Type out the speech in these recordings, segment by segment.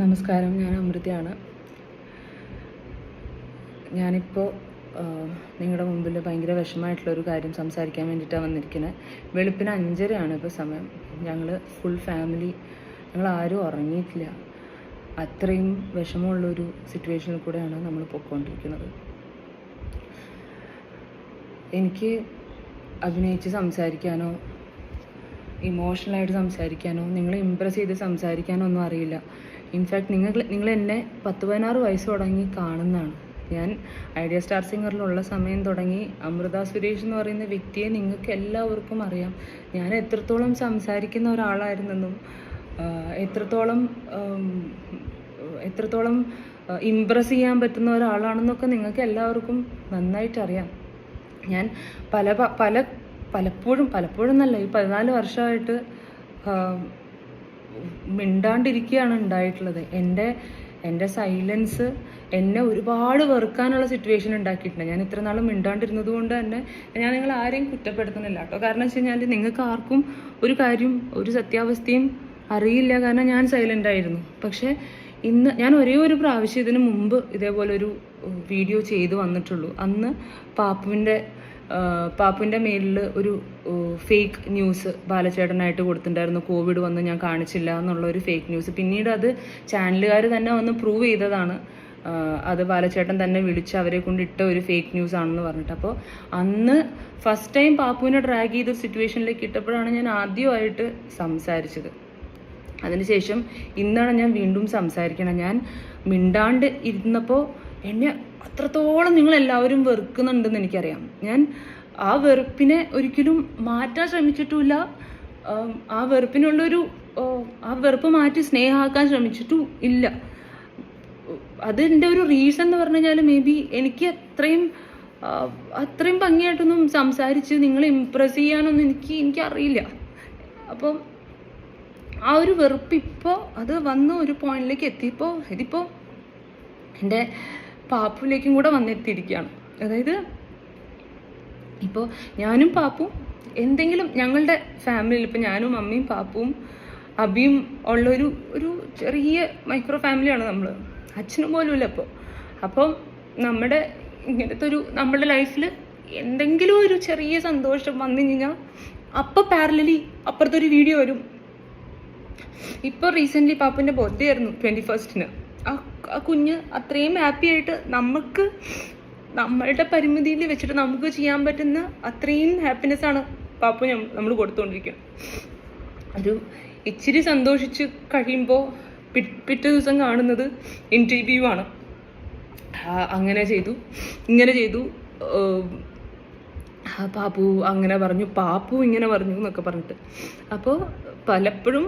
നമസ്കാരം, ഞാൻ അമൃതയാണ്. ഞാനിപ്പോൾ നിങ്ങളുടെ മുമ്പിൽ ഭയങ്കര വിഷമമായിട്ടുള്ളൊരു കാര്യം സംസാരിക്കാൻ വേണ്ടിയിട്ടാണ് വന്നിരിക്കുന്നത്. വെളുപ്പിന് 5:30 ഇപ്പോൾ സമയം. ഞങ്ങൾ ഫുൾ ഫാമിലി ഞങ്ങളാരും ഉറങ്ങിയിട്ടില്ല. അത്രയും വിഷമമുള്ളൊരു സിറ്റുവേഷനിൽ കൂടെയാണ് നമ്മൾ പോയിക്കൊണ്ടിരിക്കുന്നത്. എനിക്ക് അഭിനയിച്ച് സംസാരിക്കാനോ ഇമോഷണലായിട്ട് സംസാരിക്കാനോ നിങ്ങളെ ഇമ്പ്രസ് ചെയ്ത് സംസാരിക്കാനോ ഒന്നും അറിയില്ല. ഇൻഫാക്ട് നിങ്ങൾ എന്നെ 10-16 വയസ്സ് തുടങ്ങി കാണുന്നതാണ്. ഞാൻ ഐഡിയ സ്റ്റാർ സിംഗറിലുള്ള സമയം തുടങ്ങി അമൃത സുരേഷ് എന്ന് പറയുന്ന വ്യക്തിയെ നിങ്ങൾക്ക് എല്ലാവർക്കും അറിയാം. ഞാൻ എത്രത്തോളം സംസാരിക്കുന്ന ഒരാളായിരുന്നെന്നും എത്രത്തോളം ഇമ്പ്രസ് ചെയ്യാൻ പറ്റുന്ന ഒരാളാണെന്നൊക്കെ നിങ്ങൾക്ക് എല്ലാവർക്കും നന്നായിട്ട് അറിയാം. ഞാൻ പലപ്പോഴും എന്നല്ല, ഈ 14 വർഷമായിട്ട് മിണ്ടാണ്ടിരിക്കുകയാണ് ഉണ്ടായിട്ടുള്ളത്. എൻ്റെ സൈലൻസ് എന്നെ ഒരുപാട് വെറുക്കാനുള്ള സിറ്റുവേഷൻ ഉണ്ടാക്കിയിട്ടുണ്ട്. ഞാൻ ഇത്ര നാളും മിണ്ടാണ്ടിരുന്നത് കൊണ്ട് തന്നെ ഞാൻ നിങ്ങൾ ആരെയും കുറ്റപ്പെടുത്തുന്നില്ല കേട്ടോ. കാരണം വെച്ച് കഴിഞ്ഞാൽ നിങ്ങൾക്ക് ആർക്കും ഒരു കാര്യം, ഒരു സത്യാവസ്ഥയും അറിയില്ല. കാരണം ഞാൻ സൈലൻ്റ് ആയിരുന്നു. പക്ഷേ ഇന്ന് ഞാൻ ഒരേ ഒരു പ്രാവശ്യം ഇതിനു മുമ്പ് ഇതേപോലെ ഒരു വീഡിയോ ചെയ്ത് വന്നിട്ടുള്ളൂ. അന്ന് പാപ്പുവിൻ്റെ മേലിൽ ഒരു ഫേക്ക് ന്യൂസ് ബാലചേട്ടനായിട്ട് കൊടുത്തിട്ടുണ്ടായിരുന്നു. കോവിഡ് വന്ന് ഞാൻ കാണിച്ചില്ല എന്നുള്ള ഒരു ഫേക്ക് ന്യൂസ്. പിന്നീട് അത് ചാനലുകാർ തന്നെ വന്ന് പ്രൂവ് ചെയ്തതാണ്. അത് ബാലചേട്ടൻ തന്നെ വിളിച്ച് അവരെ കൊണ്ട് ഇട്ട ഒരു ഫേക്ക് ന്യൂസ് ആണെന്ന് പറഞ്ഞിട്ട്. അപ്പോൾ അന്ന് ഫസ്റ്റ് ടൈം പാപ്പുവിനെ ഡ്രാഗ് ചെയ്ത സിറ്റുവേഷനിലേക്ക് ഇട്ടപ്പോഴാണ് ഞാൻ ആദ്യമായിട്ട് സംസാരിച്ചത്. അതിനുശേഷം ഇന്നാണ് ഞാൻ വീണ്ടും സംസാരിക്കണം. ഞാൻ മിണ്ടാണ്ട് ഇരുന്നപ്പോൾ എന്നെ അത്രത്തോളം നിങ്ങളെല്ലാവരും വെറുക്കുന്നുണ്ടെന്ന് എനിക്കറിയാം. ഞാൻ ആ വെറുപ്പിനെ ഒരിക്കലും മാറ്റാൻ ശ്രമിച്ചിട്ടുമില്ല. ആ വെറുപ്പ് മാറ്റി സ്നേഹമാക്കാൻ ശ്രമിച്ചിട്ടും ഇല്ല. അതിൻ്റെ ഒരു റീസൺ എന്ന് പറഞ്ഞു കഴിഞ്ഞാൽ മേ ബി എനിക്ക് അത്രയും ഭംഗിയായിട്ടൊന്നും സംസാരിച്ച് നിങ്ങളെ ഇമ്പ്രസ് ചെയ്യാനൊന്നും എനിക്കറിയില്ല. അപ്പം ആ ഒരു വെറുപ്പ് ഇപ്പോൾ അത് വന്ന് ഒരു പോയിന്റിലേക്ക് എത്തിയപ്പോൾ ഇതിപ്പോൾ എൻ്റെ പാപ്പുവിലേക്കും കൂടെ വന്നെത്തിയിരിക്കുകയാണ്. അതായത് ഇപ്പോൾ ഞാനും പാപ്പും എന്തെങ്കിലും ഞങ്ങളുടെ ഫാമിലിയിൽ ഇപ്പോൾ ഞാനും അമ്മയും പാപ്പും അബിയും ഉള്ളൊരു ചെറിയ മൈക്രോ ഫാമിലിയാണ് നമ്മൾ. അച്ഛനും പോലും ഇല്ല ഇപ്പോൾ. അപ്പം നമ്മുടെ ലൈഫിൽ എന്തെങ്കിലും ഒരു ചെറിയ സന്തോഷം വന്നു കഴിഞ്ഞാൽ അപ്പം പാരലലി അപ്പുറത്തൊരു വീഡിയോ വരും. ഇപ്പോൾ റീസെൻ്റ്ലി പാപ്പുവിൻ്റെ ബർത്ത്ഡേ ആയിരുന്നു 21st. ആ കുഞ്ഞ് അത്രയും ഹാപ്പി ആയിട്ട് നമ്മളുടെ പരിമിതിയിൽ വെച്ചിട്ട് നമുക്ക് ചെയ്യാൻ പറ്റുന്ന അത്രയും ഹാപ്പിനെസ്സാണ് പാപ്പു നമ്മൾ കൊടുത്തുകൊണ്ടിരിക്കുന്നത്. ഒരു ഇച്ചിരി സന്തോഷിച്ച് കഴിയുമ്പോൾ പിറ്റേ ദിവസം കാണുന്നത് ഇൻ്റർവ്യൂ ആണ്. അങ്ങനെ ചെയ്തു, ഇങ്ങനെ ചെയ്തു, പാപ്പു അങ്ങനെ പറഞ്ഞു, പാപ്പു ഇങ്ങനെ പറഞ്ഞു എന്നൊക്കെ പറഞ്ഞിട്ട്. അപ്പോൾ പലപ്പോഴും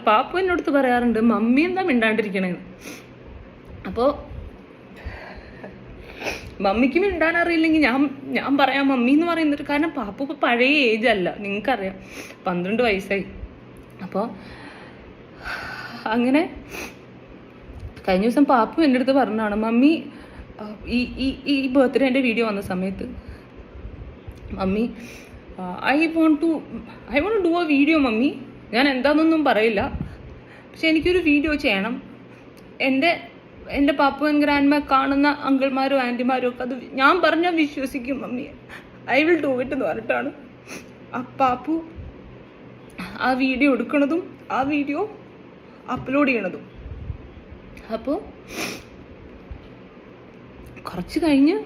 പാപ്പു എന്നോടത്ത് പറയാറുണ്ട്, മമ്മി എന്താ മിണ്ടാണ്ടിരിക്കണേന്ന്. അപ്പോൾ മമ്മിക്ക് മിണ്ടാൻ അറിയില്ലെങ്കിൽ ഞാൻ പറയാം മമ്മി എന്ന് പറയുന്നത്. കാരണം പാപ്പു ഇപ്പോൾ പഴയ ഏജ് അല്ല, നിങ്ങൾക്കറിയാം, 12 വയസ്സായി. അപ്പോൾ അങ്ങനെ കഴിഞ്ഞ ദിവസം പാപ്പു എൻ്റെ അടുത്ത് പറഞ്ഞാണ്, മമ്മി ഈ ബർത്ത്ഡേൻ്റെ വീഡിയോ വന്ന സമയത്ത് mummy I want to do a video mummy. ഞാൻ എന്താണെന്നൊന്നും പറയില്ല, പക്ഷെ എനിക്കൊരു വീഡിയോ ചെയ്യണം. എൻ്റെ പാപ്പുവൻ ഗ്രാൻഡ്മ കാണുന്ന അങ്കിൾമാരും ആൻറ്റിമാരും ഒക്കെ അത് ഞാൻ പറഞ്ഞാൽ വിശ്വസിക്കും mummy. I will do it എന്ന് പറഞ്ഞിട്ടാണ് ആ പാപ്പു ആ വീഡിയോ എടുക്കണതും ആ വീഡിയോ അപ്ലോഡ് ചെയ്യണതും. അപ്പോൾ കുറച്ച് കഴിഞ്ഞ്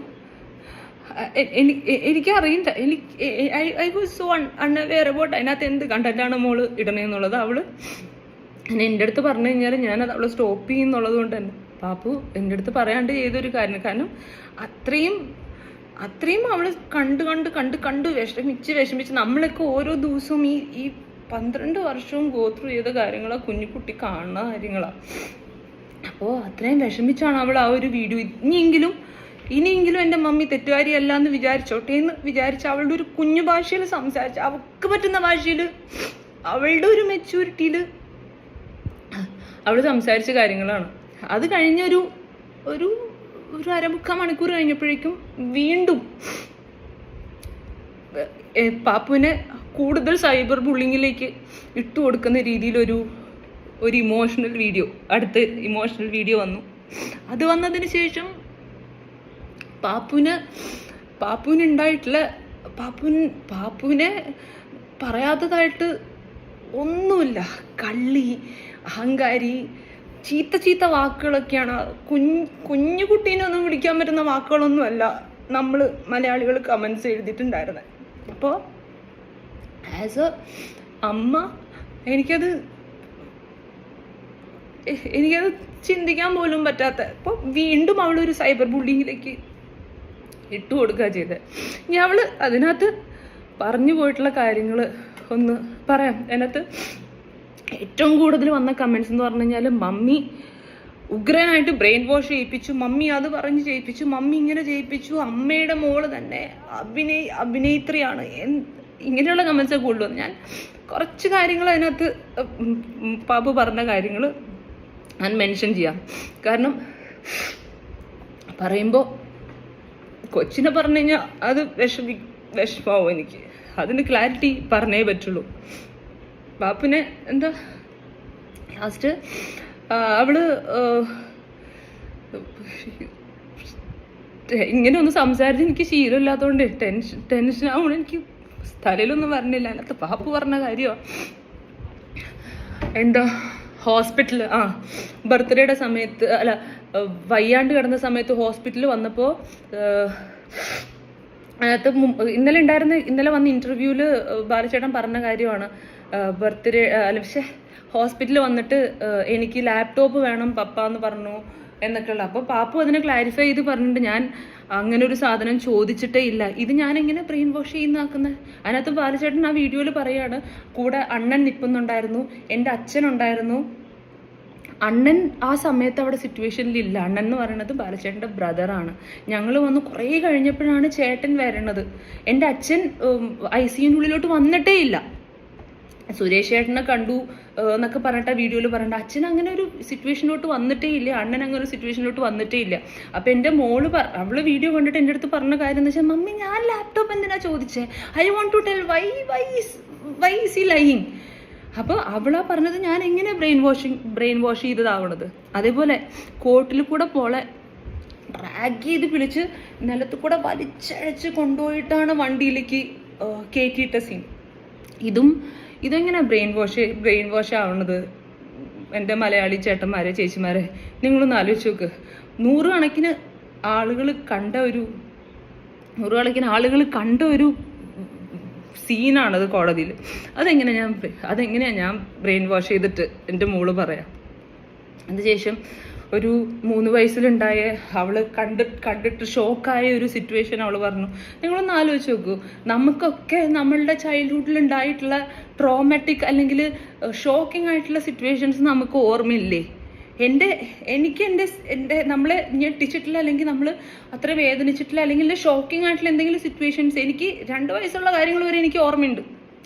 എനിക്കറിയില്ല, I was so unaware about അതിനകത്ത് എന്ത് കണ്ടന്റാണ് മോള് ഇടണേന്നുള്ളത്. അവള് എൻ്റെ അടുത്ത് പറഞ്ഞു കഴിഞ്ഞാൽ ഞാനത് അവളെ സ്റ്റോപ്പ് ചെയ്യുന്നുള്ളത് കൊണ്ട് തന്നെ പാപ്പു എൻ്റെ അടുത്ത് പറയാണ്ട് ചെയ്തൊരു കാര്യം. കാരണം അത്രയും അവള് കണ്ട് വിഷമിച്ച് നമ്മളൊക്കെ ഓരോ ദിവസവും ഈ 12 വർഷവും ഗോത്രൂ ചെയ്ത കാര്യങ്ങളാ കുഞ്ഞിക്കുട്ടി കാണുന്ന കാര്യങ്ങളാണ്. അപ്പോൾ അത്രയും വിഷമിച്ചാണ് അവൾ ആ ഒരു വീഡിയോ ഇനിയെങ്കിലും എൻ്റെ മമ്മി തെറ്റുകാരിയല്ല എന്ന് വിചാരിച്ചോട്ടെ എന്ന് വിചാരിച്ച് അവളുടെ ഒരു കുഞ്ഞു ഭാഷയിൽ സംസാരിച്ച് അവൾക്ക് പറ്റുന്ന ഭാഷയിൽ അവളുടെ ഒരു മെച്യൂരിറ്റിയിൽ അവൾ സംസാരിച്ച കാര്യങ്ങളാണ്. അത് കഴിഞ്ഞൊരു 1/2 മണിക്കൂർ കഴിഞ്ഞപ്പോഴേക്കും വീണ്ടും പാപ്പുവിനെ കൂടുതൽ സൈബർ ബുള്ളിങ്ങിലേക്ക് ഇട്ടുകൊടുക്കുന്ന രീതിയിലൊരു ഒരു ഇമോഷണൽ വീഡിയോ, അടുത്ത് ഇമോഷണൽ വീഡിയോ വന്നു. അത് വന്നതിന് ശേഷം പാപ്പുവിനുണ്ടായിട്ടുള്ള പാപ്പുവിനെ പറയാത്തതായിട്ട് ഒന്നുമില്ല. കള്ളി, അഹങ്കാരി, ചീത്ത വാക്കുകളൊക്കെയാണ്. കുഞ്ഞു കുട്ടീനൊന്നും വിളിക്കാൻ പറ്റുന്ന വാക്കുകളൊന്നുമല്ല നമ്മൾ മലയാളികൾ കമൻസ് എഴുതിയിട്ടുണ്ടായിരുന്നത്. അപ്പോൾ ആസ് എ അമ്മ എനിക്കത് ചിന്തിക്കാൻ പോലും പറ്റാത്ത. അപ്പോൾ വീണ്ടും അവളൊരു സൈബർ ബുള്ളിങ്ങിലേക്ക് ഇട്ട് കൊടുക്കുക ചെയ്തത്. ഇനി അവൾ അതിനകത്ത് പറഞ്ഞു പോയിട്ടുള്ള കാര്യങ്ങൾ ഒന്ന് പറയാം. അതിനകത്ത് ഏറ്റവും കൂടുതൽ വന്ന കമൻസ് എന്ന് പറഞ്ഞു കഴിഞ്ഞാൽ, മമ്മി ഉഗ്രനായിട്ട് ബ്രെയിൻ വാഷ് ചെയ്യിപ്പിച്ചു, മമ്മി അത് പറഞ്ഞ് ചെയ്യിപ്പിച്ചു, മമ്മി ഇങ്ങനെ ചെയ്യിപ്പിച്ചു, അമ്മയുടെ മോള് തന്നെ അഭിനേത്രിയാണ്, ഇങ്ങനെയുള്ള കമൻസൊക്കെ കൂടുതൽ. ഞാൻ കുറച്ച് കാര്യങ്ങൾ അതിനകത്ത് പാപ്പു പറഞ്ഞ കാര്യങ്ങൾ ഞാൻ മെൻഷൻ ചെയ്യാം. കാരണം പറയുമ്പോൾ കൊച്ചിനെ പറഞ്ഞു കഴിഞ്ഞാൽ അത് വിഷമാവും എനിക്ക്. അതിന് ക്ലാരിറ്റി പറഞ്ഞേ പറ്റുള്ളൂ. പാപ്പിനെ എന്താ ലാസ്റ്റ് അവള് ഇങ്ങനെ ഒന്ന് സംസാരിച്ച് എനിക്ക് ശീലമില്ലാത്തതുകൊണ്ട് ടെൻഷൻ ആവുമ്പോൾ എനിക്ക് തലയിലൊന്നും പറഞ്ഞില്ല. അതിനകത്ത് പാപ്പു പറഞ്ഞ കാര്യമോ എന്താ ഹോസ്പിറ്റൽ ബർത്ത്ഡേയുടെ സമയത്ത് അല്ല വയ്യാണ്ട് കിടന്ന സമയത്ത് ഹോസ്പിറ്റലിൽ വന്നപ്പോൾ അതിനകത്ത് ഇന്നലെ വന്ന ഇൻ്റർവ്യൂവിൽ ബാലചേട്ടൻ പറഞ്ഞ കാര്യമാണ്. ബർത്ത്ഡേ അല്ല പക്ഷേ ഹോസ്പിറ്റലിൽ വന്നിട്ട് എനിക്ക് ലാപ്ടോപ്പ് വേണം പപ്പ എന്ന് പറഞ്ഞു എന്നൊക്കെയുള്ള. അപ്പോൾ പാപ്പു അതിനെ ക്ലാരിഫൈ ചെയ്ത് പറഞ്ഞിട്ട് ഞാൻ അങ്ങനെ ഒരു സാധനം ചോദിച്ചിട്ടേ ഇല്ല, ഇത് ഞാൻ എങ്ങനെ ബ്രെയിൻ വാഷ് ചെയ്യുന്നാക്കുന്നത്. അതിനകത്ത് ബാലചേട്ടൻ ആ വീഡിയോയിൽ പറയാണ്, കൂടെ അണ്ണൻ നിൽക്കുന്നുണ്ടായിരുന്നു, എൻ്റെ അച്ഛനുണ്ടായിരുന്നു. അണ്ണൻ ആ സമയത്ത് അവിടെ സിറ്റുവേഷനിലില്ല. അണ്ണൻ എന്ന് പറയുന്നത് ബാലചേട്ടൻ്റെ ബ്രദറാണ്. ഞങ്ങൾ വന്ന് കുറേ കഴിഞ്ഞപ്പോഴാണ് ചേട്ടൻ വരണത്. എൻ്റെ അച്ഛൻ ICUവിനുള്ളിലോട്ട് വന്നിട്ടേ ഇല്ല. സുരേഷ് ചേട്ടനെ കണ്ടു എന്നൊക്കെ പറഞ്ഞിട്ട് ആ വീഡിയോയിൽ പറയണ്ട. അച്ഛൻ അങ്ങനെ ഒരു സിറ്റുവേഷനിലോട്ട് വന്നിട്ടേ ഇല്ല, അണ്ണൻ അങ്ങനെ ഒരു സിറ്റുവേഷനിലോട്ട് വന്നിട്ടേ ഇല്ല. അപ്പം എൻ്റെ മോള് അവള് വീഡിയോ കണ്ടിട്ട് എൻ്റെ അടുത്ത് പറഞ്ഞ കാര്യം എന്ന് വെച്ചാൽ, മമ്മി ഞാൻ ലാപ്ടോപ്പ് എന്തിനാ ചോദിച്ചേ, I want to tell why is he lying. അപ്പോൾ അവളാ പറഞ്ഞത് ഞാൻ എങ്ങനെ ബ്രെയിൻ വാഷ് ചെയ്തതാവണത്. അതേപോലെ കോർട്ടിൽ കൂടെ പോളെ ഡ്രാഗ് ചെയ്ത് പിടിച്ച് നിലത്ത് കൂടെ വലിച്ചഴച്ച് കൊണ്ടുപോയിട്ടാണ് വണ്ടിയിലേക്ക് കയറ്റിയിട്ട സീൻ. ഇതെങ്ങനെ ബ്രെയിൻ വാഷ് ആവണത്? എൻ്റെ മലയാളി ചേട്ടന്മാരെ ചേച്ചിമാരെ നിങ്ങളൊന്ന് ആലോചിച്ച് നോക്ക്. നൂറുകണക്കിന് ആളുകൾ കണ്ട ഒരു സീനാണത് കോടതിയിൽ. അതെങ്ങനെയാണ് ഞാൻ ബ്രെയിൻ വാഷ് ചെയ്തിട്ട് എൻ്റെ മോള് പറയാം. അതിനുശേഷം ഒരു 3 വയസ്സിലുണ്ടായ അവള് കണ്ടിട്ട് ഷോക്കായ ഒരു സിറ്റുവേഷൻ അവൾ പറഞ്ഞു. നിങ്ങളൊന്ന് ആലോചിച്ച് നോക്കൂ, നമുക്കൊക്കെ നമ്മളുടെ ചൈൽഡ്ഹുഡിൽ ഉണ്ടായിട്ടുള്ള ട്രോമാറ്റിക് അല്ലെങ്കിൽ ഷോക്കിംഗ് ആയിട്ടുള്ള സിറ്റുവേഷൻസ് നമുക്ക് ഓർമ്മയില്ലേ? എനിക്ക് നമ്മളെ ഞെട്ടിച്ചിട്ടില്ല, അല്ലെങ്കിൽ നമ്മൾ അത്ര വേദനിച്ചിട്ടില്ല, അല്ലെങ്കിൽ ഷോക്കിംഗ് ആയിട്ടുള്ള എന്തെങ്കിലും സിറ്റുവേഷൻസ് എനിക്ക് 2 വയസ്സുള്ള കാര്യങ്ങൾ വരെ എനിക്ക് ഓർമ്മയുണ്ട്.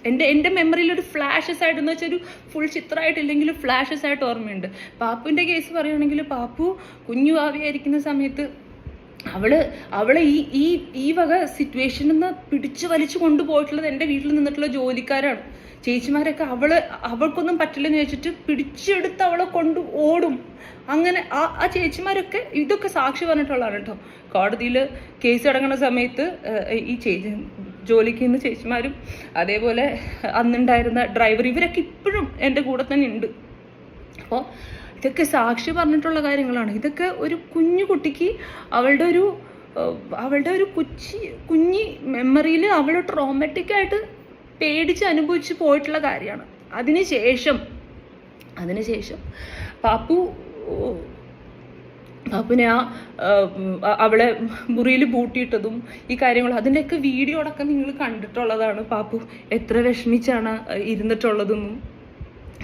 എൻ്റെ മെമ്മറിയിൽ ഒരു ഫ്ലാഷസ് ആയിട്ടെന്ന് വെച്ചാൽ ഒരു ഫുൾ ചിത്രമായിട്ടില്ലെങ്കിൽ ഫ്ലാഷസ് ആയിട്ട് ഓർമ്മയുണ്ട്. പാപ്പുവിൻ്റെ കേസ് പറയുകയാണെങ്കിൽ, പാപ്പു കുഞ്ഞു ആവിയായിരിക്കുന്ന സമയത്ത് അവളെ ഈ വക സിറ്റുവേഷനിൽ നിന്ന് പിടിച്ചു വലിച്ചു കൊണ്ടുപോയിട്ടുള്ളത് എൻ്റെ വീട്ടിൽ നിന്നിട്ടുള്ള ജോലിക്കാരാണ്, ചേച്ചിമാരൊക്കെ. അവൾക്കൊന്നും പറ്റില്ലെന്ന് വെച്ചിട്ട് പിടിച്ചെടുത്ത് അവളെ കൊണ്ട് ഓടും. അങ്ങനെ ആ ചേച്ചിമാരൊക്കെ ഇതൊക്കെ സാക്ഷി പറഞ്ഞിട്ടുള്ളതാണ് കേട്ടോ. കോടതിയിൽ കേസ് അടങ്ങുന്ന സമയത്ത് ഈ ജോലിക്ക് നിന്ന് ചേച്ചിമാരും അതേപോലെ അന്നുണ്ടായിരുന്ന ഡ്രൈവർ ഇവരൊക്കെ ഇപ്പോഴും എൻ്റെ കൂടെ തന്നെ ഉണ്ട്. അപ്പോൾ ഇതൊക്കെ സാക്ഷി പറഞ്ഞിട്ടുള്ള കാര്യങ്ങളാണ്. ഇതൊക്കെ ഒരു കുഞ്ഞു കുട്ടിക്ക് അവളുടെ ഒരു കുഞ്ഞി മെമ്മറിയിൽ അവൾ ട്രോമാറ്റിക്കായിട്ട് പേടിച്ച് അനുഭവിച്ച് പോയിട്ടുള്ള കാര്യമാണ്. അതിനുശേഷം പാപ്പുവിനെ അവളെ മുറിയിൽ പൂട്ടിയിട്ടതും ഈ കാര്യങ്ങളും അതിൻ്റെയൊക്കെ വീഡിയോ അടക്കം നിങ്ങൾ കണ്ടിട്ടുള്ളതാണ്. പാപ്പു എത്ര വിഷമിച്ചാണ് ഇരുന്നിട്ടുള്ളതെന്നും.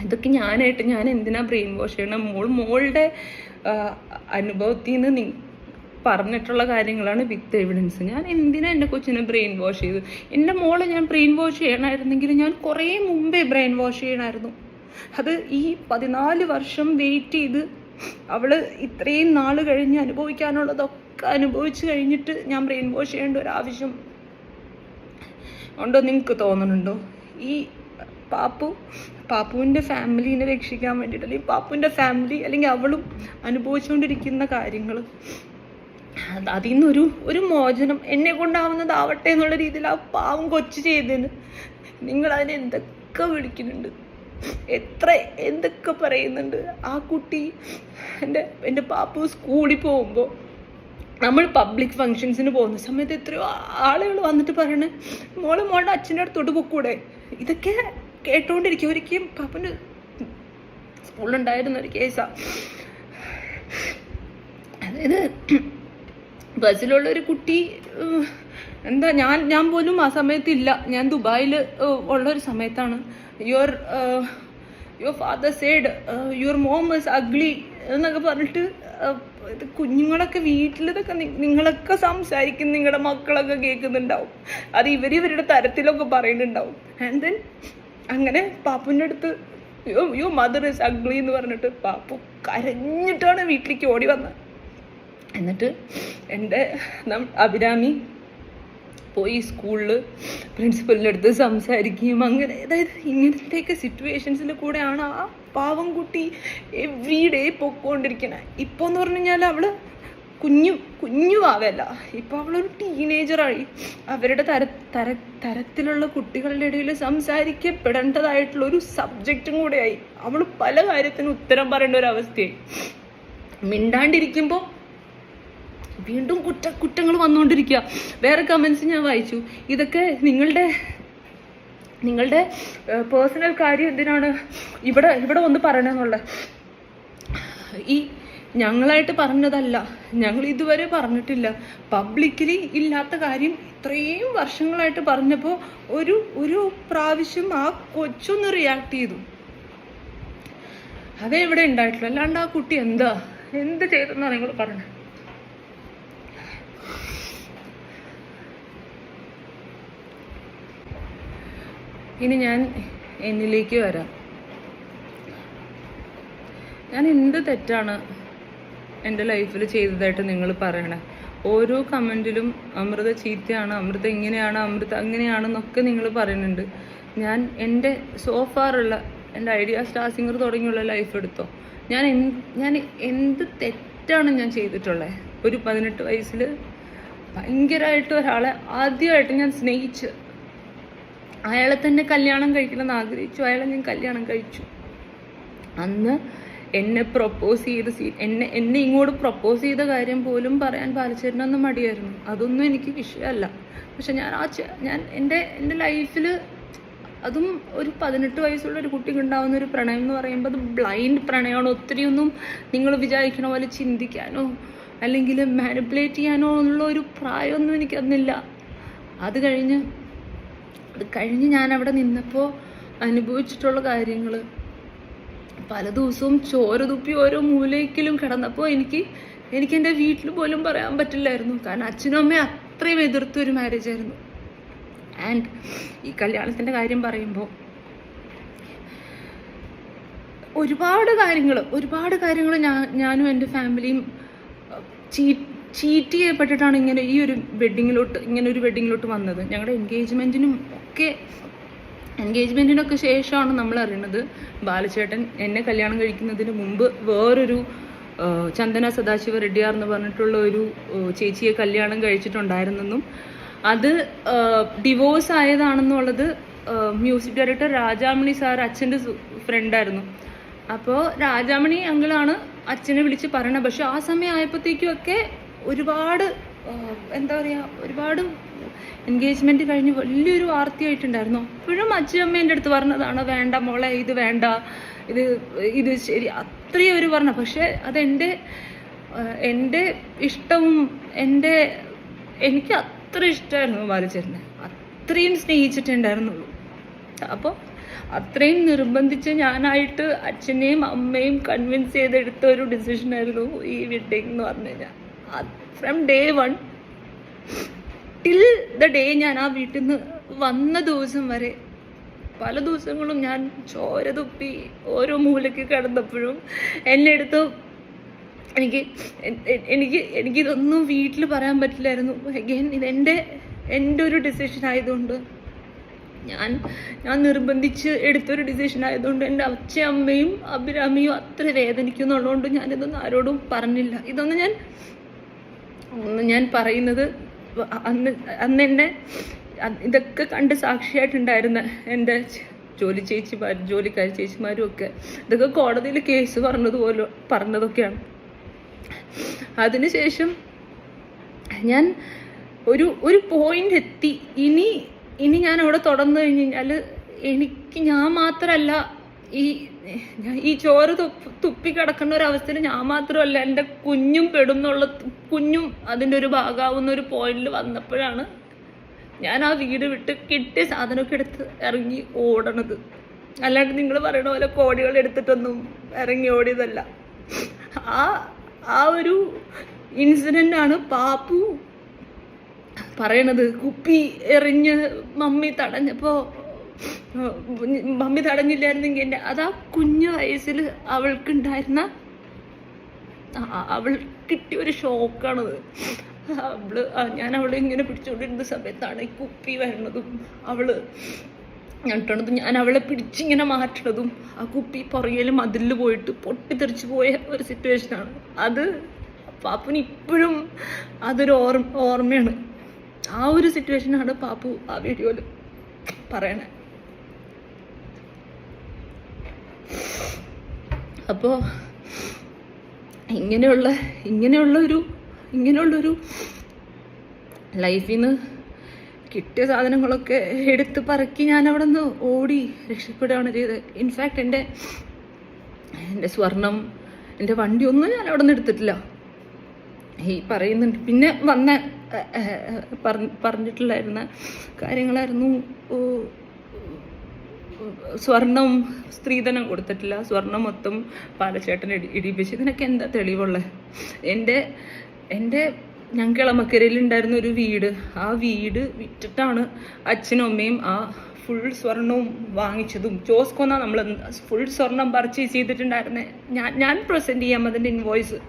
ഇതൊക്കെ ഞാൻ എന്തിനാ ബ്രെയിൻ വാഷ് ചെയ്യണം? മോളുടെ അനുഭവത്തിൽ നിന്ന് പറഞ്ഞിട്ടുള്ള കാര്യങ്ങളാണ് വിത്ത് എവിഡൻസ്. ഞാൻ എന്തിനാ എൻ്റെ കൊച്ചിനെ ബ്രെയിൻ വാഷ് ചെയ്തു? എൻ്റെ മോളെ ഞാൻ ബ്രെയിൻ വാഷ് ചെയ്യണമായിരുന്നെങ്കിൽ ഞാൻ കുറേ മുമ്പേ ബ്രെയിൻ വാഷ് ചെയ്യണമായിരുന്നു. അത് ഈ 14 വർഷം വെയിറ്റ് ചെയ്ത് അവള് ഇത്രയും നാൾ കഴിഞ്ഞ് അനുഭവിക്കാനുള്ളതൊക്കെ അനുഭവിച്ച് കഴിഞ്ഞിട്ട് ഞാൻ ബ്രെയിൻ വാഷ് ചെയ്യേണ്ട ഒരു ആവശ്യം ഉണ്ടോ നിങ്ങൾക്ക് തോന്നുന്നുണ്ടോ? പാപ്പുവിൻ്റെ ഫാമിലീനെ രക്ഷിക്കാൻ വേണ്ടിയിട്ട്, അല്ലെങ്കിൽ പാപ്പുവിൻ്റെ ഫാമിലി അല്ലെങ്കിൽ അവളും അനുഭവിച്ചുകൊണ്ടിരിക്കുന്ന കാര്യങ്ങൾ, അതിൽ നിന്നൊരു മോചനം എന്നെ കൊണ്ടാവുന്നതാവട്ടെ എന്നുള്ള രീതിയിൽ ആ പാവം കൊച്ചു ചെയ്തതിന് നിങ്ങളതിനെ എന്തൊക്കെ വിളിക്കുന്നുണ്ട്, എന്തൊക്കെ പറയുന്നുണ്ട്. ആ കുട്ടി എൻ്റെ പാപ്പു സ്കൂളിൽ പോകുമ്പോൾ, നമ്മൾ പബ്ലിക് ഫങ്ഷൻസിന് പോകുന്ന സമയത്ത് എത്രയോ ആളുകൾ വന്നിട്ട് പറയണേ, മോളുടെ അച്ഛൻ്റെ അടുത്തോട്ട് പൊക്കൂടെ. ഇതൊക്കെ കേട്ടോണ്ടിരിക്കും. ഒരിക്കലും പാപ്പൻ്റെ സ്കൂളിലുണ്ടായിരുന്ന ഒരു കേസാണ്. അതായത് ബസ്സിലുള്ളൊരു കുട്ടി, എന്താ, ഞാൻ പോലും ആ സമയത്തില്ല, ഞാൻ ദുബായിൽ ഉള്ളൊരു സമയത്താണ്. Your father said your mom is ugly എന്നൊക്കെ പറഞ്ഞിട്ട് കുഞ്ഞുങ്ങളൊക്കെ വീട്ടിലിതൊക്കെ നിങ്ങളൊക്കെ സംസാരിക്കും, നിങ്ങളുടെ മക്കളൊക്കെ കേൾക്കുന്നുണ്ടാവും. അത് ഇവരുടെ തരത്തിലൊക്കെ പറയുന്നുണ്ടാവും. ആൻഡ് ദെൻ അങ്ങനെ പാപ്പുവിൻ്റെ അടുത്ത് യോ മദർ ഇസ് അഗ്ലി എന്ന് പറഞ്ഞിട്ട് പാപ്പു കരഞ്ഞിട്ടാണ് വീട്ടിലേക്ക് ഓടി വന്നത്. എന്നിട്ട് എൻ്റെ അഭിരാമി പോയി സ്കൂളിൽ പ്രിൻസിപ്പലിൻ്റെ അടുത്ത് സംസാരിക്കുകയും അങ്ങനെ, അതായത് ഇങ്ങനത്തെയൊക്കെ സിറ്റുവേഷൻസിൽ കൂടെയാണ് ആ പാവം കുട്ടി എവ്രി ഡേ പൊക്കോണ്ടിരിക്കണേ. ഇപ്പോൾ എന്ന് പറഞ്ഞു കഴിഞ്ഞാൽ അവൾ കുഞ്ഞു ആവല്ല, ഇപ്പോൾ അവളൊരു ടീനേജറായി. അവരുടെ തരത്തിലുള്ള കുട്ടികളുടെ ഇടയിൽ സംസാരിക്കപ്പെടേണ്ടതായിട്ടുള്ളൊരു സബ്ജക്റ്റും കൂടെയായി. അവൾ പല കാര്യത്തിനും ഉത്തരം പറയേണ്ട ഒരു അവസ്ഥയായി. മിണ്ടാണ്ടിരിക്കുമ്പോൾ വീണ്ടും കുറ്റങ്ങൾ വന്നുകൊണ്ടിരിക്കുക. വേറെ കമൻസ് ഞാൻ വായിച്ചു, ഇതൊക്കെ നിങ്ങളുടെ പേഴ്സണൽ കാര്യം എന്തിനാണ് ഇവിടെ വന്ന് പറയണമെന്നുള്ള. ഈ ഞങ്ങളായിട്ട് പറഞ്ഞതല്ല, ഞങ്ങൾ ഇതുവരെ പറഞ്ഞിട്ടില്ല. പബ്ലിക്കലി ഇല്ലാത്ത കാര്യം ഇത്രയും വർഷങ്ങളായിട്ട് പറഞ്ഞപ്പോൾ ഒരു പ്രാവശ്യം ആ കൊച്ചൊന്ന് റിയാക്ട് ചെയ്തു. അതേ ഇവിടെ ഉണ്ടായിട്ടില്ല. അല്ലാണ്ട് ആ കുട്ടി എന്ത് ചെയ്തെന്നാണ് നിങ്ങൾ പറഞ്ഞത്? ഇനി ഞാൻ എന്നിലേക്ക് വരാം. ഞാൻ എന്ത് തെറ്റാണ് എൻ്റെ ലൈഫിൽ ചെയ്തതായിട്ട് നിങ്ങൾ പറയണേ? ഓരോ കമൻറ്റിലും അമൃത ചീത്തയാണ്, അമൃത ഇങ്ങനെയാണ്, അമൃത അങ്ങനെയാണെന്നൊക്കെ നിങ്ങൾ പറയുന്നുണ്ട്. ഞാൻ എൻ്റെ സോഫാറുള്ള എൻ്റെ ഐഡിയ സ്റ്റാർ സിംഗർ തുടങ്ങിയുള്ള ലൈഫ് എടുത്തോ, ഞാൻ എന്ത് തെറ്റാണ് ഞാൻ ചെയ്തിട്ടുള്ളത്? ഒരു 18 വയസ്സിൽ ഭയങ്കരമായിട്ട് ഒരാളെ ആദ്യമായിട്ട് ഞാൻ സ്നേഹിച്ച് അയാളെ തന്നെ കല്യാണം കഴിക്കണമെന്ന് ആഗ്രഹിച്ചു. അയാളെ ഞാൻ കല്യാണം കഴിച്ചു. അന്ന് എന്നെ പ്രൊപ്പോസ് ചെയ്ത് എന്നെ ഇങ്ങോട്ട് പ്രൊപ്പോസ് ചെയ്ത കാര്യം പോലും പറയാൻ ബാലചേട്ടനൊന്നും മടിയായിരുന്നു. അതൊന്നും എനിക്ക് വിഷയമല്ല. പക്ഷെ ഞാൻ എൻ്റെ ലൈഫിൽ, അതും ഒരു 18 വയസ്സുള്ള ഒരു കുട്ടിക്ക് ഉണ്ടാകുന്ന ഒരു പ്രണയം എന്ന് പറയുമ്പോൾ അത് ബ്ലൈൻഡ് പ്രണയമാണ്. ഒത്തിരിയൊന്നും നിങ്ങൾ വിചാരിക്കണ പോലെ ചിന്തിക്കാനോ അല്ലെങ്കിൽ മാനിപ്പുലേറ്റ് ചെയ്യാനോ ഉള്ള ഒരു പ്രായമൊന്നും എനിക്കന്നില്ല. അത് കഴിഞ്ഞ് ഞാൻ അവിടെ നിന്നപ്പോൾ അനുഭവിച്ചിട്ടുള്ള കാര്യങ്ങൾ, പല ദിവസവും ചോര തുപ്പി ഓരോ മൂലയ്ക്കലും കിടന്നപ്പോൾ എനിക്ക് എൻ്റെ വീട്ടിൽ പോലും പറയാൻ പറ്റില്ലായിരുന്നു. കാരണം അച്ഛനും അമ്മയും അത്രയും എതിർത്തൊരു മാരേജ് ആയിരുന്നു. ആൻഡ് ഈ കല്യാണത്തിൻ്റെ കാര്യം പറയുമ്പോൾ ഒരുപാട് കാര്യങ്ങൾ ഞാനും എൻ്റെ ഫാമിലിയും ചീറ്റ് ചെയ്യപ്പെട്ടിട്ടാണ് ഇങ്ങനെ ഒരു വെഡ്ഡിങ്ങിലോട്ട് വന്നത്. ഞങ്ങളുടെ എൻഗേജ്മെൻറ്റിനൊക്കെ ശേഷമാണ് നമ്മൾ അറിയുന്നത് ബാലചേട്ടൻ എന്നെ കല്യാണം കഴിക്കുന്നതിന് മുമ്പ് വേറൊരു ചന്ദന സദാശിവ റെഡ്ഡിയാർ എന്ന് പറഞ്ഞിട്ടുള്ള ഒരു ചേച്ചിയെ കല്യാണം കഴിച്ചിട്ടുണ്ടായിരുന്നെന്നും അത് ഡിവോഴ്സ് ആയതാണെന്നുള്ളത് മ്യൂസിക് ഡയറക്ടർ രാജാമണി സാർ അച്ഛൻ്റെ ഫ്രണ്ടായിരുന്നു. അപ്പോൾ രാജാമണി അങ്കിളാണ് അച്ഛനെ വിളിച്ച് പറയണത്. പക്ഷെ ആ സമയം ആയപ്പോഴത്തേക്കും ഒക്കെ ഒരുപാട് എൻഗേജ്മെൻറ്റ് കഴിഞ്ഞ് വലിയൊരു വാർത്തയായിട്ടുണ്ടായിരുന്നു. അപ്പോഴും അച്ഛനമ്മേൻ്റെ അടുത്ത് പറഞ്ഞതാണ്, വേണ്ട മോളെ, ഇത് വേണ്ട, ഇത് ശരി, അത്രയും അവർ പറഞ്ഞു. പക്ഷെ എൻ്റെ ഇഷ്ടവും എനിക്ക് അത്ര ഇഷ്ടമായിരുന്നു ബാലചേട്ടനെ, അത്രയും സ്നേഹിച്ചിട്ടുണ്ടായിരുന്നുള്ളൂ. അപ്പോൾ അത്രയും നിർബന്ധിച്ച് ഞാനായിട്ട് അച്ഛനെയും അമ്മയും കൺവിൻസ് ചെയ്തെടുത്ത ഒരു ഡിസിഷനായിരുന്നു ഈ വെഡ്ഡിങ് എന്ന് പറഞ്ഞു കഴിഞ്ഞാൽ. From day 1 till the day ഞാൻ ആ വീട്ടിൽ നിന്ന് വന്ന ദിവസം വരെ പല ദിവസങ്ങളും ഞാൻ ചോര തുപ്പി ഓരോ മൂലയ്ക്ക് കിടന്നപ്പോഴും എന്നെ എടുത്ത് എനിക്കിതൊന്നും വീട്ടിൽ പറയാൻ പറ്റില്ലായിരുന്നു. അഗെയിൻ ഇത് എൻ്റെ ഒരു ഡിസിഷൻ ആയതുകൊണ്ട് ഞാൻ നിർബന്ധിച്ച് എടുത്തൊരു ഡിസിഷൻ ആയതുകൊണ്ട് എൻ്റെ അച്ഛയമ്മയും അഭിരാമിയും അത്ര വേദനിക്കുന്നുള്ളതുകൊണ്ട് ഞാനിതൊന്നും ആരോടും പറഞ്ഞില്ല. ഇതൊന്നും ഞാൻ പറയുന്നത് അന്ന് എന്നെ ഇതൊക്കെ കണ്ട് സാക്ഷിയായിട്ടുണ്ടായിരുന്ന എൻ്റെ ജോലിക്കാരി ചേച്ചിമാരും ഒക്കെ ഇതൊക്കെ കോടതിയിൽ കേസ് പറഞ്ഞതൊക്കെയാണ്. അതിനുശേഷം ഞാൻ ഒരു പോയിന്റ് എത്തി. ഇനി ഞാൻ അവിടെ തുടർന്നു കഴിഞ്ഞ് കഴിഞ്ഞാൽ ഞാൻ മാത്രമല്ല ഈ ചോറ് തുപ്പി കിടക്കുന്ന ഒരവസ്ഥയിൽ ഞാൻ മാത്രമല്ല എൻ്റെ കുഞ്ഞും പെടും എന്നുള്ള കുഞ്ഞും അതിൻ്റെ ഒരു ഭാഗമാവുന്ന ഒരു പോയിന്റിൽ വന്നപ്പോഴാണ് ഞാൻ ആ വീട് വിട്ട് കിട്ടിയ സാധനമൊക്കെ എടുത്ത് ഇറങ്ങി ഓടണത്. അല്ലാണ്ട് നിങ്ങൾ പറയണ പോലെ കോടികൾ എടുത്തിട്ടൊന്നും ഇറങ്ങി ഓടിയതല്ല. ആ ഒരു ഇൻസിഡൻ്റാണ് പാപ്പു പറയണത്. കുപ്പി എറിഞ്ഞ് മമ്മി തടഞ്ഞില്ലായിരുന്നെങ്കിൽ എൻ്റെ അതാ കുഞ്ഞു വയസ്സിൽ അവൾക്കുണ്ടായിരുന്ന അവൾ കിട്ടിയൊരു ഷോക്കാണത്. ഞാൻ അവളെ ഇങ്ങനെ പിടിച്ചുകൊണ്ടിരുന്ന സമയത്താണ് ഈ കുപ്പി വരണതും അവള് ഞെട്ടണതും ഞാൻ അവളെ പിടിച്ചിങ്ങനെ മാറ്റണതും ആ കുപ്പി പുറകിൽ മതിലിൽ പോയിട്ട് പൊട്ടിത്തെറിച്ച് പോയ ഒരു സിറ്റുവേഷനാണ് അത്. പാപ്പുന് ഇപ്പോഴും അതൊരു ഓർമ്മയാണ്. ആ ഒരു സിറ്റുവേഷനാണ് പാപ്പു ആ വീഡിയോയിൽ പറയണേ. അപ്പോൾ ഇങ്ങനെയുള്ളൊരു ലൈഫിൽ നിന്ന് കിട്ടിയ സാധനങ്ങളൊക്കെ എടുത്ത് പറക്കി ഞാൻ അവിടെ നിന്ന് ഓടി രക്ഷപ്പെടുകയാണ് ചെയ്തത്. ഇൻഫാക്ട് എൻ്റെ സ്വർണം, എൻ്റെ വണ്ടി ഒന്നും ഞാൻ അവിടെ നിന്ന് എടുത്തിട്ടില്ല. ഈ പറയുന്നുണ്ട് പിന്നെ പറഞ്ഞിട്ടുണ്ടായിരുന്ന കാര്യങ്ങളായിരുന്നു. സ്വർണം സ്ത്രീധനം കൊടുത്തിട്ടില്ല, സ്വർണം മൊത്തം പാലച്ചേട്ടൻ ഇടിപ്പിച്ച്. ഇതിനൊക്കെ എന്താ തെളിവുള്ളത്? എൻ്റെ ഞങ്ങൾക്ക് ഇളമക്കരയിൽ ഉണ്ടായിരുന്ന ഒരു വീട്, ആ വീട് വിറ്റിട്ടാണ് അച്ഛനും അമ്മയും ആ ഫുൾ സ്വർണവും വാങ്ങിച്ചതും. ജോസ്കോന്നാ നമ്മൾ ഫുൾ സ്വർണം പർച്ചേസ് ചെയ്തിട്ടുണ്ടായിരുന്നത്. ഞാൻ പ്രസൻറ്റ് ചെയ്യാം അതിൻ്റെ ഇൻവോയ്സ്.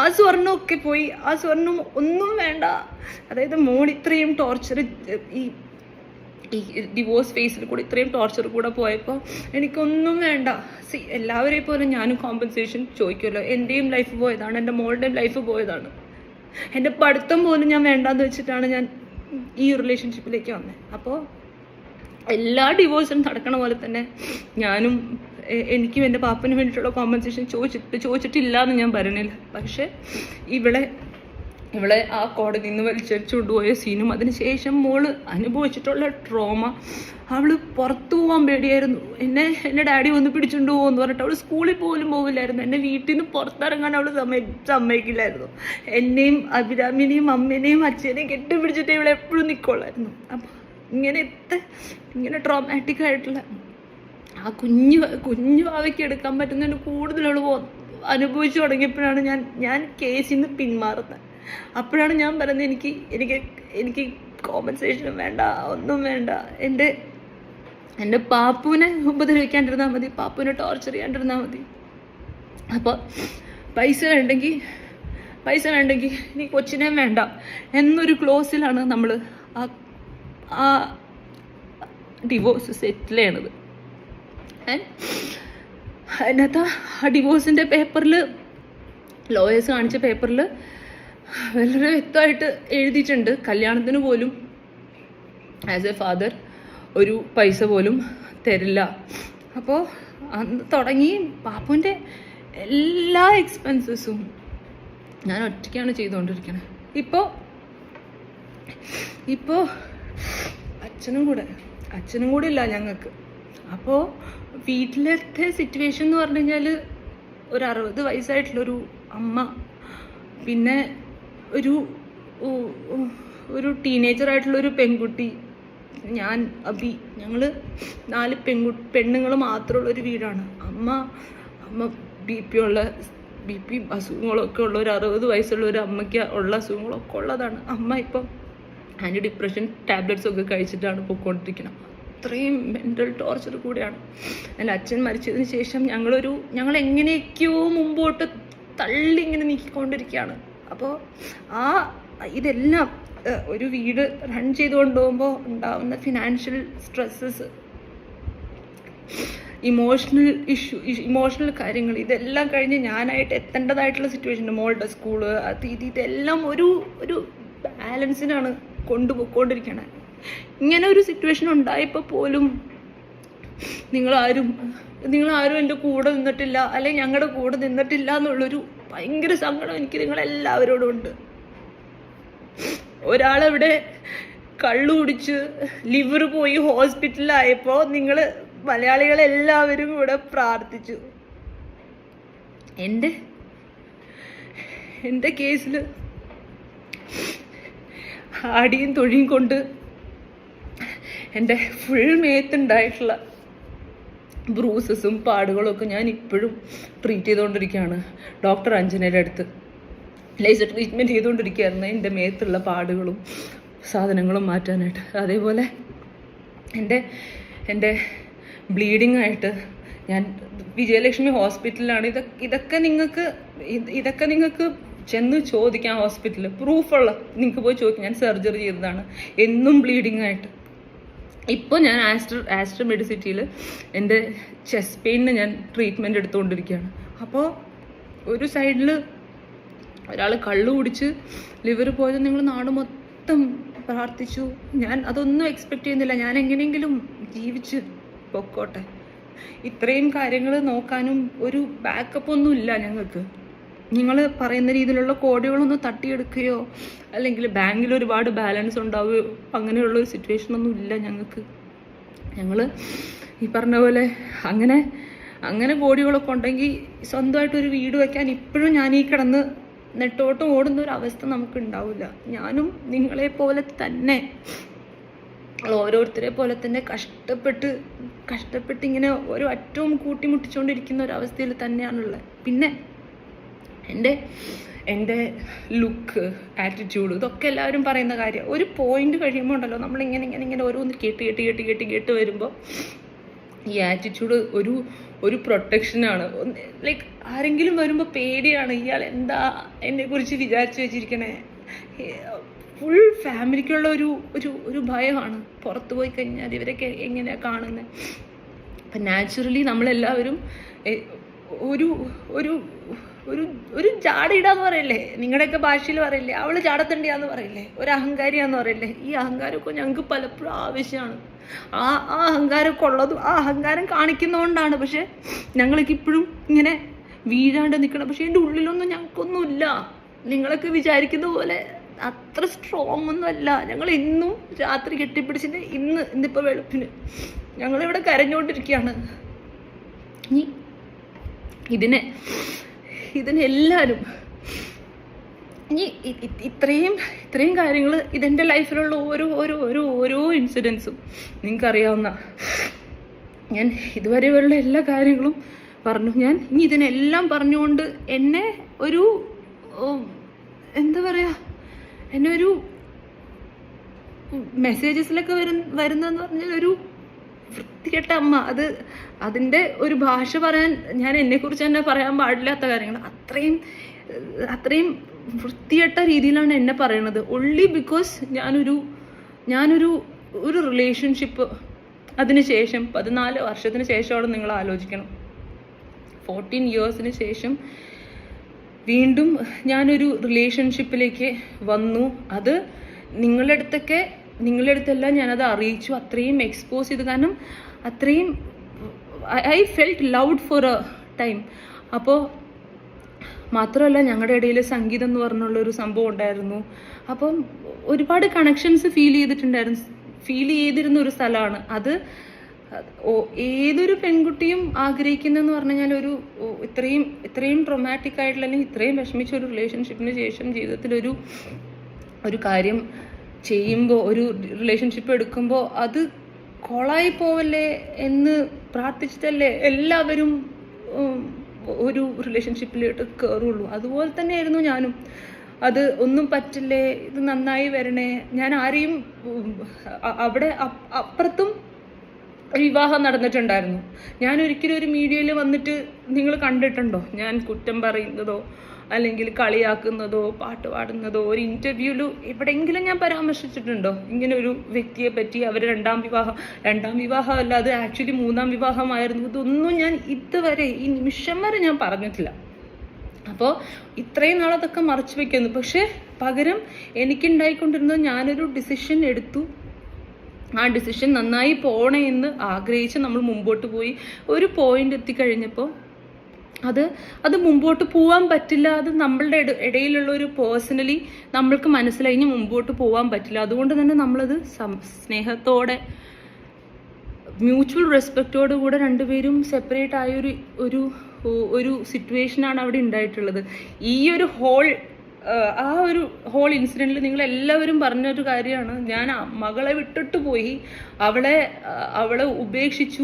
ആ സ്വർണ്ണമൊക്കെ പോയി. ആ സ്വർണം ഒന്നും വേണ്ട. അതായത് മോൾ ഇത്രയും ടോർച്ചർ, ഈ ഡിവോഴ്സ് ഫേസിൽ കൂടെ ഇത്രയും ടോർച്ചർ കൂടെ പോയപ്പോൾ എനിക്കൊന്നും വേണ്ട. എല്ലാവരെയും പോലെ ഞാനും കോമ്പൻസേഷൻ ചോദിക്കുമല്ലോ. എൻ്റെയും ലൈഫ് പോയതാണ്, എൻ്റെ മോളുടെയും ലൈഫ് പോയതാണ്. എൻ്റെ പഠിത്തം പോലും ഞാൻ വേണ്ടാന്ന് വെച്ചിട്ടാണ് ഞാൻ ഈ റിലേഷൻഷിപ്പിലേക്ക് വന്നത്. അപ്പോൾ എല്ലാ ഡിവോഴ്സും നടക്കണ പോലെ തന്നെ ഞാനും എനിക്കും എൻ്റെ പാപ്പന് വേണ്ടിയിട്ടുള്ള കോമ്പൻസേഷൻ ചോദിച്ചിട്ടില്ല എന്ന് ഞാൻ പറയണില്ല. പക്ഷെ ഇവളെ ആ കോടതിയിൽ നിന്ന് വലിച്ചടിച്ചു കൊണ്ടുപോയ സീനും അതിനുശേഷം മോള് അനുഭവിച്ചിട്ടുള്ള ട്രോമ, അവള് പുറത്തു പോകാൻ പേടിയായിരുന്നു. എന്നെ ഡാഡി വന്ന് പിടിച്ചുകൊണ്ട് പോകുമെന്ന് പറഞ്ഞിട്ട് അവൾ സ്കൂളിൽ പോലും പോകില്ലായിരുന്നു. എന്നെ വീട്ടിൽ നിന്ന് പുറത്തിറങ്ങാൻ അവൾ സമ്മതിക്കില്ലായിരുന്നു. എന്നെയും അഭിരാമിനെയും അമ്മേനെയും അച്ഛനെയും കെട്ടിപ്പിടിച്ചിട്ട് ഇവളെ എപ്പോഴും നിൽക്കുള്ളായിരുന്നു. അപ്പം ഇങ്ങനെ ട്രോമാറ്റിക് ആയിട്ടുള്ള ആ കുഞ്ഞു ഭാവയ്ക്ക് എടുക്കാൻ പറ്റുന്നതിന് കൂടുതൽ അവൾ അനുഭവിച്ചു തുടങ്ങിയപ്പോഴാണ് ഞാൻ കേസിൽ നിന്ന് പിന്മാറുന്നത്. അപ്പോഴാണ് ഞാൻ പറയുന്നത് എനിക്ക് കോമ്പൻസേഷനും വേണ്ട, ഒന്നും വേണ്ട. എൻ്റെ പാപ്പുവിനെ ഉപദ്രവിക്കാണ്ടിരുന്നാൽ മതി, പാപ്പുവിനെ ടോർച്ചർ ചെയ്യാണ്ടിരുന്നാൽ മതി. അപ്പോൾ പൈസ വേണ്ടെങ്കിൽ നീ കൊച്ചിനെ വേണ്ട എന്നൊരു ക്ലോസിലാണ് നമ്മൾ ആ ഡിവോഴ്സ് സെറ്റിൽ ചെയ്യണത്. അതിനകത്ത് ആ ഡിവോഴ്സിൻ്റെ പേപ്പറിൽ, ലോയേഴ്സ് കാണിച്ച പേപ്പറിൽ വളരെ വ്യക്തമായിട്ട് എഴുതിയിട്ടുണ്ട്, കല്യാണത്തിന് പോലും ആസ് എ ഫാദർ ഒരു പൈസ പോലും തരില്ല. അപ്പോൾ അന്ന് തുടങ്ങി പാപ്പുവിൻ്റെ എല്ലാ എക്സ്പെൻസസും ഞാൻ ഒറ്റയ്ക്കാണ് ചെയ്തുകൊണ്ടിരിക്കുന്നത്. ഇപ്പോൾ അച്ഛനും കൂടെ ഇല്ല ഞങ്ങൾക്ക്. അപ്പോൾ വീട്ടിലത്തെ സിറ്റുവേഷൻ എന്ന് പറഞ്ഞു കഴിഞ്ഞാൽ ഒരു 60 വയസ്സായിട്ടുള്ളൊരു അമ്മ, പിന്നെ ഒരു ടീനേജറായിട്ടുള്ളൊരു പെൺകുട്ടി, ഞാൻ അബി, ഞങ്ങൾ 4 പെണ്ണുങ്ങൾ മാത്രമുള്ളൊരു വീടാണ്. അമ്മ ബി പി അസുഖങ്ങളൊക്കെ ഉള്ള ഒരു 60 വയസ്സുള്ള ഒരു അമ്മയ്ക്ക് ഉള്ള അസുഖങ്ങളൊക്കെ ഉള്ളതാണ്. അമ്മ ഇപ്പം ആൻറ്റി ഡിപ്രഷൻ ടാബ്ലറ്റ്സൊക്കെ കഴിച്ചിട്ടാണ് പോയിക്കൊണ്ടിരിക്കുന്നത്. അത്രയും മെൻ്റൽ ടോർച്ചർ കൂടെയാണ്. എൻ്റെ അച്ഛൻ മരിച്ചതിന് ശേഷം ഞങ്ങൾ എങ്ങനെയൊക്കെയോ മുമ്പോട്ട് തള്ളി ഇങ്ങനെ നീക്കിക്കൊണ്ടിരിക്കുകയാണ്. അപ്പോൾ ഇതെല്ലാം ഒരു വീട് റൺ ചെയ്തുകൊണ്ട് പോകുമ്പോൾ ഉണ്ടാവുന്ന ഫിനാൻഷ്യൽ സ്ട്രെസ്സസ്, ഇമോഷണൽ കാര്യങ്ങൾ, ഇതെല്ലാം കഴിഞ്ഞ് ഞാനായിട്ട് എത്തേണ്ടതായിട്ടുള്ള സിറ്റുവേഷൻ, മോളുടെ സ്കൂള്, ഇതെല്ലാം ഒരു ബാലൻസിനാണ് കൊണ്ടുപോയിക്കൊണ്ടിരിക്കണേ. ഇങ്ങനെ ഒരു സിറ്റുവേഷൻ ഉണ്ടായപ്പോൾ പോലും നിങ്ങളാരും എൻ്റെ കൂടെ നിന്നിട്ടില്ല, അല്ലെങ്കിൽ ഞങ്ങളുടെ കൂടെ നിന്നിട്ടില്ല എന്നുള്ളൊരു ഭയങ്കര സങ്കടം എനിക്ക് നിങ്ങളെല്ലാവരോടും ഉണ്ട്. ഒരാളെവിടെ കള്ളു കുടിച്ച് ലിവർ പോയി ഹോസ്പിറ്റലിലായപ്പോൾ നിങ്ങൾ മലയാളികളെല്ലാവരും ഇവിടെ പ്രാർത്ഥിച്ചു. എൻ്റെ കേസിൽ ആടിയും തൊഴിയും കൊണ്ട് എൻ്റെ ഫുൾ മേത്തുണ്ടായിട്ടുള്ള ബ്രൂസസും പാടുകളും ഒക്കെ ഞാൻ ഇപ്പോഴും ട്രീറ്റ് ചെയ്തുകൊണ്ടിരിക്കുകയാണ്. ഡോക്ടർ അഞ്ജനയുടെ അടുത്ത് ലേസർ ട്രീറ്റ്മെൻറ്റ് ചെയ്തുകൊണ്ടിരിക്കുകയായിരുന്നു എൻ്റെ മേത്തുള്ള പാടുകളും സാധനങ്ങളും മാറ്റാനായിട്ട്. അതേപോലെ എൻ്റെ ബ്ലീഡിങ് ആയിട്ട് ഞാൻ വിജയലക്ഷ്മി ഹോസ്പിറ്റലിലാണ്. ഇതൊക്കെ നിങ്ങൾക്ക് ചെന്ന് ചോദിക്കാം. ഹോസ്പിറ്റലിൽ പ്രൂഫുള്ള നിങ്ങൾക്ക് പോയി ചോദിക്കാം. ഞാൻ സർജറി ചെയ്തതാണ്, എന്നും ബ്ലീഡിങ് ആയിട്ട്. ഇപ്പോൾ ഞാൻ ആസ്റ്റർ മെഡിസിറ്റിയിൽ എൻ്റെ ചെസ്റ്റ് പെയിനിന് ഞാൻ ട്രീറ്റ്മെൻറ്റ് എടുത്തുകൊണ്ടിരിക്കുകയാണ്. അപ്പോൾ ഒരു സൈഡിൽ ഒരാൾ കള്ളു കുടിച്ച് ലിവർ പോയത് നിങ്ങൾ നാട് മൊത്തം പ്രാർത്ഥിച്ചു. ഞാൻ അതൊന്നും എക്സ്പെക്റ്റ് ചെയ്യുന്നില്ല. ഞാൻ എങ്ങനെയെങ്കിലും ജീവിച്ച് പൊക്കോട്ടെ. ഇത്രയും കാര്യങ്ങൾ നോക്കാനും ഒരു ബാക്കപ്പ് ഒന്നും ഇല്ല ഞങ്ങൾക്ക്. നിങ്ങൾ പറയുന്ന രീതിയിലുള്ള കോടികളൊന്നും തട്ടിയെടുക്കുകയോ അല്ലെങ്കിൽ ബാങ്കിൽ ഒരുപാട് ബാലൻസ് ഉണ്ടാവുകയോ അങ്ങനെയുള്ളൊരു സിറ്റുവേഷനൊന്നും ഇല്ല ഞങ്ങൾക്ക്. ഞങ്ങൾ ഈ പറഞ്ഞ പോലെ അങ്ങനെ കോടികളൊക്കെ ഉണ്ടെങ്കിൽ സ്വന്തമായിട്ടൊരു വീട് വയ്ക്കാൻ ഇപ്പോഴും ഞാൻ ഈ കിടന്ന് നെട്ടോട്ടം ഓടുന്ന ഒരു അവസ്ഥ നമുക്ക് ഉണ്ടാവില്ല. ഞാനും നിങ്ങളെ പോലെ തന്നെ, ഓരോരുത്തരെ പോലെ തന്നെ കഷ്ടപ്പെട്ട് ഇങ്ങനെ ഓരോ അറ്റവും കൂട്ടിമുട്ടിച്ചുകൊണ്ടിരിക്കുന്ന ഒരു അവസ്ഥയിൽ തന്നെയാണുള്ളത്. പിന്നെ എൻ്റെ ലുക്ക്, ആറ്റിറ്റ്യൂഡ്, ഇതൊക്കെ എല്ലാവരും പറയുന്ന കാര്യം. ഒരു പോയിന്റ് കഴിയുമ്പോൾ ഉണ്ടല്ലോ, നമ്മളിങ്ങനെ ഓരോന്ന് കേട്ട് വരുമ്പോൾ ഈ ആറ്റിറ്റ്യൂഡ് ഒരു പ്രൊട്ടക്ഷനാണ്. ലൈക്ക് ആരെങ്കിലും വരുമ്പോൾ പേടിയാണ്, ഇയാൾ എന്താ എന്നെക്കുറിച്ച് വിചാരിച്ചു വെച്ചിരിക്കണേ. ഫുൾ ഫാമിലിക്കുള്ള ഒരു ഭയമാണ്. പുറത്ത് പോയി കഴിഞ്ഞാൽ ഇവരൊക്കെ എങ്ങനെയാണ് കാണുന്നത്. അപ്പം നാച്ചുറലി നമ്മളെല്ലാവരും ഒരു ജാടയിടാന്ന് പറയില്ലേ, നിങ്ങളുടെയൊക്കെ ഭാഷയിൽ പറയില്ലേ, അവള് ജാടത്തണ്ടിയാന്ന് പറയില്ലേ, ഒരു അഹങ്കാരിയാന്ന് പറയില്ലേ. ഈ അഹങ്കാരമൊക്കെ ഞങ്ങൾക്ക് പലപ്പോഴും ആവശ്യമാണ്. ആ അഹങ്കാരമൊക്കെ ഉള്ളതും ആ അഹങ്കാരം കാണിക്കുന്നതുകൊണ്ടാണ്. പക്ഷെ ഞങ്ങൾക്ക് ഇപ്പോഴും ഇങ്ങനെ വീഴാണ്ട് നിൽക്കണം. പക്ഷെ എൻ്റെ ഉള്ളിലൊന്നും ഞങ്ങൾക്കൊന്നുമില്ല. നിങ്ങളൊക്കെ വിചാരിക്കുന്ന പോലെ അത്ര സ്ട്രോങ് ഒന്നും അല്ല. ഞങ്ങൾ ഇന്നും രാത്രി കെട്ടിപ്പിടിച്ചിട്ട് ഇന്നിപ്പോൾ വെളുപ്പിന് ഞങ്ങളിവിടെ കരഞ്ഞുകൊണ്ടിരിക്കുകയാണ്. ഇതിനെല്ലാവരും ഇത്രയും കാര്യങ്ങൾ, ഇതെൻ്റെ ലൈഫിലുള്ള ഓരോ ഇൻസിഡൻസും നിങ്ങൾക്കറിയാവുന്ന. ഞാൻ ഇതുവരെയുള്ള എല്ലാ കാര്യങ്ങളും പറഞ്ഞു. ഞാൻ ഇനി ഇതിനെല്ലാം പറഞ്ഞുകൊണ്ട് എന്നെ ഒരു എന്താ പറയുക, എന്നെ ഒരു മെസ്സേജസിലൊക്കെ വരുന്നതെന്ന് പറഞ്ഞാൽ ഒരു വൃത്തികെട്ട അമ്മ. അതിൻ്റെ ഒരു ഭാഷ പറയാൻ ഞാൻ എന്നെക്കുറിച്ച് തന്നെ പറയാൻ പാടില്ലാത്ത കാര്യങ്ങൾ. അത്രയും വൃത്തികെട്ട രീതിയിലാണ് എന്നെ പറയണത്. ഒൺലി ബിക്കോസ് ഞാനൊരു റിലേഷൻഷിപ്പ് അതിനുശേഷം 14 വർഷത്തിന് ശേഷമാണ് നിങ്ങൾ ആലോചിക്കണം. 14 ഇയേഴ്സിന് ശേഷം വീണ്ടും ഞാനൊരു റിലേഷൻഷിപ്പിലേക്ക് വന്നു. അത് നിങ്ങളുടെ അടുത്തെല്ലാം ഞാനത് അറിയിച്ചു, അത്രയും എക്സ്പോസ് ചെയ്തു. കാരണം അത്രയും I felt loud for a time. അപ്പോൾ മാത്രമല്ല, ഞങ്ങളുടെ ഇടയിൽ സംഗീതം എന്ന് പറഞ്ഞുള്ളൊരു സംഭവം ഉണ്ടായിരുന്നു. അപ്പം ഒരുപാട് കണക്ഷൻസ് ഫീൽ ചെയ്തിരുന്ന ഒരു സ്ഥലമാണ് അത്. ഏതൊരു പെൺകുട്ടിയും ആഗ്രഹിക്കുന്നതെന്ന് പറഞ്ഞു കഴിഞ്ഞാൽ ഇത്രയും ട്രോമാറ്റിക് ആയിട്ടുള്ള, അല്ലെങ്കിൽ ഇത്രയും വിഷമിച്ച ഒരു റിലേഷൻഷിപ്പിന് ശേഷം ജീവിതത്തിൽ ഒരു കാര്യം ചെയ്യുമ്പോൾ, ഒരു റിലേഷൻഷിപ്പ് എടുക്കുമ്പോൾ അത് കൊളായി പോവല്ലേ എന്ന് പ്രാർത്ഥിച്ചിട്ടല്ലേ എല്ലാവരും ഒരു റിലേഷൻഷിപ്പിലോട്ട് കയറുള്ളൂ. അതുപോലെ തന്നെയായിരുന്നു ഞാനും. അത് ഒന്നും പറ്റില്ലേ, ഇത് നന്നായി വരണേ. ഞാൻ ആരെയും അവിടെ അപ്പുറത്തും വിവാഹം നടന്നിട്ടുണ്ടായിരുന്നു. ഞാൻ ഒരിക്കലും ഒരു മീഡിയയിൽ വന്നിട്ട് നിങ്ങൾ കണ്ടിട്ടുണ്ടോ ഞാൻ കുറ്റം പറയുന്നതോ അല്ലെങ്കിൽ കളിയാക്കുന്നതോ പാട്ട് പാടുന്നതോ ഒരു ഇൻ്റർവ്യൂവിൽ എവിടെയെങ്കിലും ഞാൻ പരാമർശിച്ചിട്ടുണ്ടോ ഇങ്ങനെ ഒരു വ്യക്തിയെ പറ്റി? അവർ രണ്ടാം വിവാഹം അല്ല, അത് ആക്ച്വലി മൂന്നാം വിവാഹമായിരുന്നു. ഇതൊന്നും ഞാൻ ഇതുവരെ ഈ നിമിഷം വരെ ഞാൻ പറഞ്ഞിട്ടില്ല. അപ്പോൾ ഇത്രയും നാളതൊക്കെ മറച്ചു വെക്കുന്നു. പക്ഷെ പകരം എനിക്കുണ്ടായിക്കൊണ്ടിരുന്നത്, ഞാനൊരു ഡിസിഷൻ എടുത്തു, ആ ഡിസിഷൻ നന്നായി പോണേ എന്ന് ആഗ്രഹിച്ച് നമ്മൾ മുമ്പോട്ട് പോയി. ഒരു പോയിന്റ് എത്തിക്കഴിഞ്ഞപ്പോൾ അത് മുമ്പോട്ട് പോകാൻ പറ്റില്ല. അത് നമ്മളുടെ ഇടയിലുള്ള ഒരു പേഴ്സണലി നമ്മൾക്ക് മനസ്സിലായി മുമ്പോട്ട് പോകാൻ പറ്റില്ല. അതുകൊണ്ട് തന്നെ നമ്മളത് സ്നേഹത്തോടെ മ്യൂച്വൽ റെസ്പെക്റ്റോട് കൂടെ രണ്ടുപേരും സെപ്പറേറ്റ് ആയ ഒരു സിറ്റുവേഷനാണ് അവിടെ ഉണ്ടായിട്ടുള്ളത്. ഈ ഒരു ഹോൾ ഇൻസിഡൻറ്റിൽ നിങ്ങളെല്ലാവരും പറഞ്ഞൊരു കാര്യമാണ്, ഞാൻ മകളെ വിട്ടിട്ട് പോയി, അവളെ ഉപേക്ഷിച്ചു,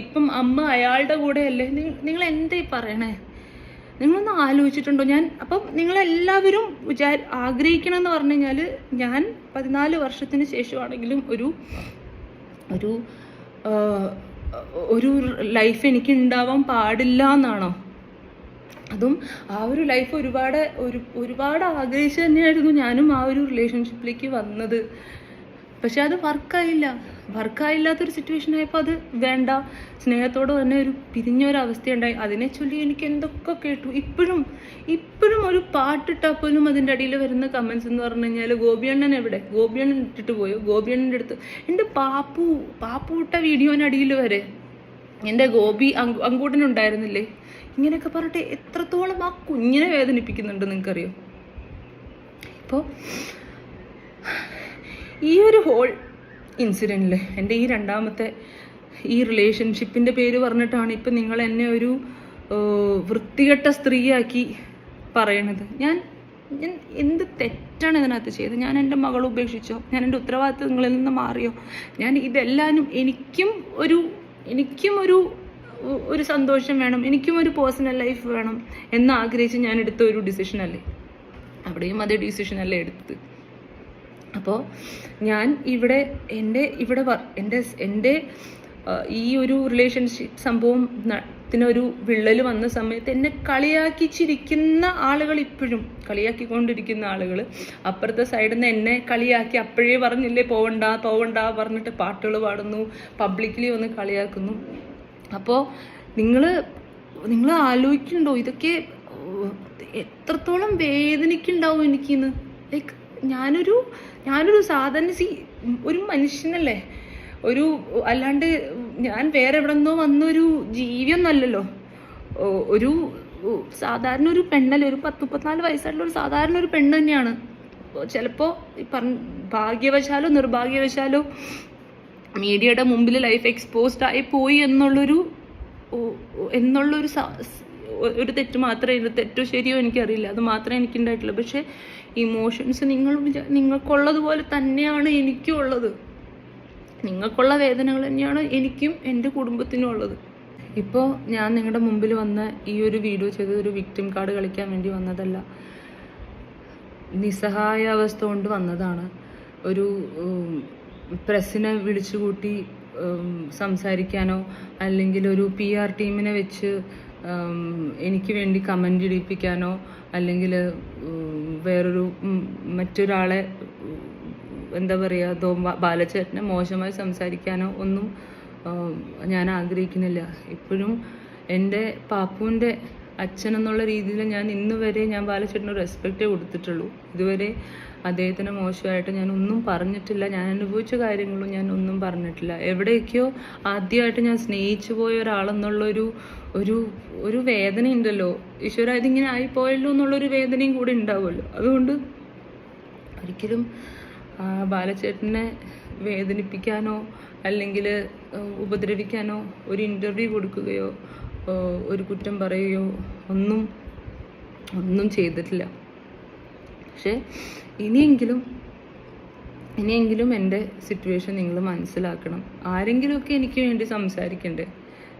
ഇപ്പം അമ്മ അയാളുടെ കൂടെ അല്ലേ. നിങ്ങൾ എന്താ പറയണേ? നിങ്ങളൊന്ന് ആലോചിച്ചിട്ടുണ്ടോ? അപ്പം നിങ്ങളെല്ലാവരും ആഗ്രഹിക്കണമെന്ന് പറഞ്ഞു കഴിഞ്ഞാൽ, ഞാൻ 14 വർഷത്തിന് ശേഷമാണെങ്കിലും ഒരു ലൈഫ് എനിക്ക് ഉണ്ടാവാൻ പാടില്ല എന്നാണോ? അതും ആ ഒരു ലൈഫ് ഒരുപാട് ആഗ്രഹിച്ച് തന്നെയായിരുന്നു ഞാനും ആ ഒരു റിലേഷൻഷിപ്പിലേക്ക് വന്നത്. പക്ഷെ അത് വർക്കായില്ലാത്തൊരു സിറ്റുവേഷൻ ആയപ്പോൾ അത് വേണ്ട, സ്നേഹത്തോട് തന്നെ ഒരു പിരിഞ്ഞൊരവസ്ഥയുണ്ടായി. അതിനെ ചൊല്ലി എനിക്ക് എന്തൊക്കെ കേട്ടു. ഇപ്പോഴും ഒരു പാട്ടിട്ടാൽ പോലും അതിൻ്റെ അടിയിൽ വരുന്ന കമൻസ് എന്ന് പറഞ്ഞു കഴിഞ്ഞാൽ, ഗോപിയണ്ണൻ എവിടെ? ഗോപിയണ്ണൻ ഇട്ടിട്ട് പോയോ? ഗോപിയണ്ണൻ്റെ അടുത്ത് എൻ്റെ പാപ്പു ഇട്ട വീഡിയോനടിയിൽ വരെ എൻ്റെ ഗോപി അങ്കൂട്ടനുണ്ടായിരുന്നില്ലേ? ഇങ്ങനെയൊക്കെ പറഞ്ഞിട്ട് എത്രത്തോളം ആ കുഞ്ഞിനെ വേദനിപ്പിക്കുന്നുണ്ട് നിങ്ങൾക്കറിയോ? ഇപ്പോൾ ഈ ഒരു ഹോൾ ഇൻസിഡൻറ്റിൽ എൻ്റെ ഈ രണ്ടാമത്തെ ഈ റിലേഷൻഷിപ്പിൻ്റെ പേര് പറഞ്ഞിട്ടാണ് ഇപ്പം നിങ്ങൾ എന്നെ ഒരു വൃത്തികെട്ട സ്ത്രീയാക്കി പറയണത്. ഞാൻ എന്ത് തെറ്റാണ് ഇതിനകത്ത് ചെയ്തത്? ഞാൻ എൻ്റെ മകളെ ഉപേക്ഷിച്ചോ? ഞാൻ എൻ്റെ ഉത്തരവാദിത്തങ്ങളിൽ നിന്ന് മാറിയോ? ഞാൻ ഇതെല്ലാനും എനിക്കും ഒരു സന്തോഷം വേണം, എനിക്കും ഒരു പേഴ്സണൽ ലൈഫ് വേണം എന്നാഗ്രഹിച്ച് ഞാൻ എടുത്ത ഒരു ഡിസിഷൻ അല്ലേ? അവിടെയും അതേ ഡിസിഷൻ അല്ലേ എടുത്തത്? അപ്പോൾ ഞാൻ എൻ്റെ ഈ ഒരു റിലേഷൻഷിപ്പ് സംഭവത്തിനൊരു വിള്ളൽ വന്ന സമയത്ത് എന്നെ കളിയാക്കിച്ചിരിക്കുന്ന ആളുകൾ, ഇപ്പോഴും കളിയാക്കിക്കൊണ്ടിരിക്കുന്ന ആളുകൾ, അപ്പുറത്തെ സൈഡിൽ നിന്ന് എന്നെ കളിയാക്കി അപ്പോഴേ പറഞ്ഞില്ലേ പോവണ്ട പറഞ്ഞിട്ട് പാട്ടുകൾ പാടുന്നു, പബ്ലിക്കലി ഒന്ന് കളിയാക്കുന്നു. അപ്പോൾ നിങ്ങൾ ആലോചിക്കുന്നുണ്ടോ ഇതൊക്കെ എത്രത്തോളം വേദനിക്കുന്നുണ്ടാവും എനിക്കിന്ന്? ലൈക്ക് ഞാനൊരു സാധാരണ ഒരു മനുഷ്യനല്ലേ, അല്ലാണ്ട് ഞാൻ വേറെ എവിടെ നിന്നോ വന്നൊരു ജീവിയൊന്നല്ലല്ലോ. ഒരു സാധാരണ ഒരു പെണ്ണല്ലേ, ഒരു 10-34 വയസ്സായിട്ടുള്ള ഒരു സാധാരണ ഒരു പെണ്ണ് തന്നെയാണ്. ചിലപ്പോൾ ഭാഗ്യവശാലോ നിർഭാഗ്യവശാലോ മീഡിയയുടെ മുമ്പിൽ ലൈഫ് എക്സ്പോസ്ഡ് ആയി പോയി എന്നുള്ളൊരു തെറ്റ് മാത്രമേ, തെറ്റോ ശരിയോ എനിക്കറിയില്ല, അത് മാത്രമേ എനിക്കുണ്ടായിട്ടുള്ളൂ. പക്ഷേ ഇമോഷൻസ് നിങ്ങൾക്കുള്ളതുപോലെ തന്നെയാണ് എനിക്കും ഉള്ളത്. നിങ്ങൾക്കുള്ള വേദനകൾ തന്നെയാണ് എനിക്കും എൻ്റെ കുടുംബത്തിനും ഉള്ളത്. ഇപ്പോൾ ഞാൻ നിങ്ങളുടെ മുമ്പിൽ വന്ന ഈ ഒരു വീഡിയോ ചെയ്തത് ഒരു വിക്ടിം കാർഡ് കളിക്കാൻ വേണ്ടി വന്നതല്ല, നിസ്സഹായ അവസ്ഥ കൊണ്ട് വന്നതാണ്. ഒരു പ്രസ്സിനെ വിളിച്ചുകൂട്ടി സംസാരിക്കാനോ അല്ലെങ്കിൽ ഒരു PR ടീമിനെ വെച്ച് എനിക്ക് വേണ്ടി കമൻ്റ് ഇടിപ്പിക്കാനോ അല്ലെങ്കിൽ മറ്റൊരാളെ എന്താ പറയുക ബാലചേട്ടനെ മോശമായി സംസാരിക്കാനോ ഒന്നും ഞാൻ ആഗ്രഹിക്കുന്നില്ല. ഇപ്പോഴും എൻ്റെ പാപ്പുവിൻ്റെ അച്ഛനെന്നുള്ള രീതിയിൽ ഞാൻ ഇന്നുവരെ ബാലചേട്ടന് റെസ്പെക്റ്റേ കൊടുത്തിട്ടുള്ളൂ. ഇതുവരെ അദ്ദേഹത്തിന് മോശമായിട്ട് ഞാൻ ഒന്നും പറഞ്ഞിട്ടില്ല. ഞാൻ അനുഭവിച്ച കാര്യങ്ങളും ഞാൻ ഒന്നും പറഞ്ഞിട്ടില്ല. എവിടെയൊക്കെയോ ആദ്യമായിട്ട് ഞാൻ സ്നേഹിച്ചു പോയ ഒരാളെന്നുള്ളൊരു വേദന ഉണ്ടല്ലോ, ഈശ്വര ഇതിങ്ങനെ ആയിപ്പോയല്ലോ എന്നുള്ളൊരു വേദനയും കൂടി ഉണ്ടാവുമല്ലോ. അതുകൊണ്ട് ഒരിക്കലും ബാലചേട്ടനെ വേദനിപ്പിക്കാനോ അല്ലെങ്കിൽ ഉപദ്രവിക്കാനോ ഒരു ഇൻ്റർവ്യൂ കൊടുക്കുകയോ ഒരു കുറ്റം പറയുകയോ ഒന്നും ചെയ്തിട്ടില്ല. പക്ഷേ ഇനിയെങ്കിലും എൻ്റെ സിറ്റുവേഷൻ നിങ്ങൾ മനസ്സിലാക്കണം. ആരെങ്കിലുമൊക്കെ എനിക്ക് വേണ്ടി സംസാരിക്കണ്ടേ?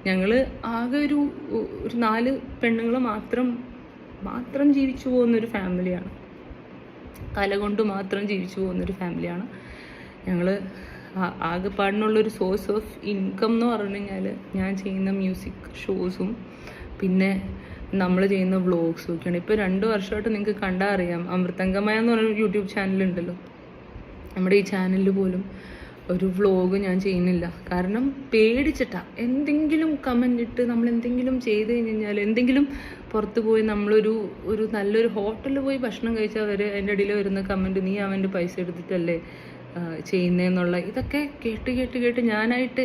ഞങ്ങൾ ആകെ ഒരു 4 പെണ്ണുങ്ങൾ മാത്രം ജീവിച്ചു പോകുന്നൊരു ഫാമിലിയാണ്. കല കൊണ്ട് മാത്രം ജീവിച്ചു പോകുന്നൊരു ഫാമിലിയാണ് ഞങ്ങൾ. ആകെപ്പാടിനുള്ളൊരു സോഴ്സ് ഓഫ് ഇൻകം എന്ന് പറഞ്ഞു കഴിഞ്ഞാൽ ഞാൻ ചെയ്യുന്ന മ്യൂസിക് ഷോസും പിന്നെ നമ്മൾ ചെയ്യുന്ന വ്ളോഗ്സ് ഒക്കെയാണ്. ഇപ്പോൾ 2 വർഷമായിട്ട് നിങ്ങൾക്ക് കണ്ടാൽ അറിയാം, അമൃതംഗമയ എന്ന് പറഞ്ഞൊരു യൂട്യൂബ് ചാനലുണ്ടല്ലോ, നമ്മുടെ ഈ ചാനലിൽ പോലും ഒരു വ്ളോഗ് ഞാൻ ചെയ്യുന്നില്ല. കാരണം പേടിച്ചിട്ടാ. എന്തെങ്കിലും കമൻ്റ് ഇട്ട് നമ്മൾ എന്തെങ്കിലും ചെയ്ത് കഴിഞ്ഞാൽ, എന്തെങ്കിലും പുറത്ത് പോയി നമ്മളൊരു നല്ലൊരു ഹോട്ടലിൽ പോയി ഭക്ഷണം കഴിച്ചാൽ വരെ അതിൻ്റെ ഇടയിൽ വരുന്ന കമൻറ്റ്, നീ അവൻ്റെ പൈസ എടുത്തിട്ടല്ലേ ചെയ്യുന്നതെന്നുള്ള, ഇതൊക്കെ കേട്ട് ഞാനായിട്ട്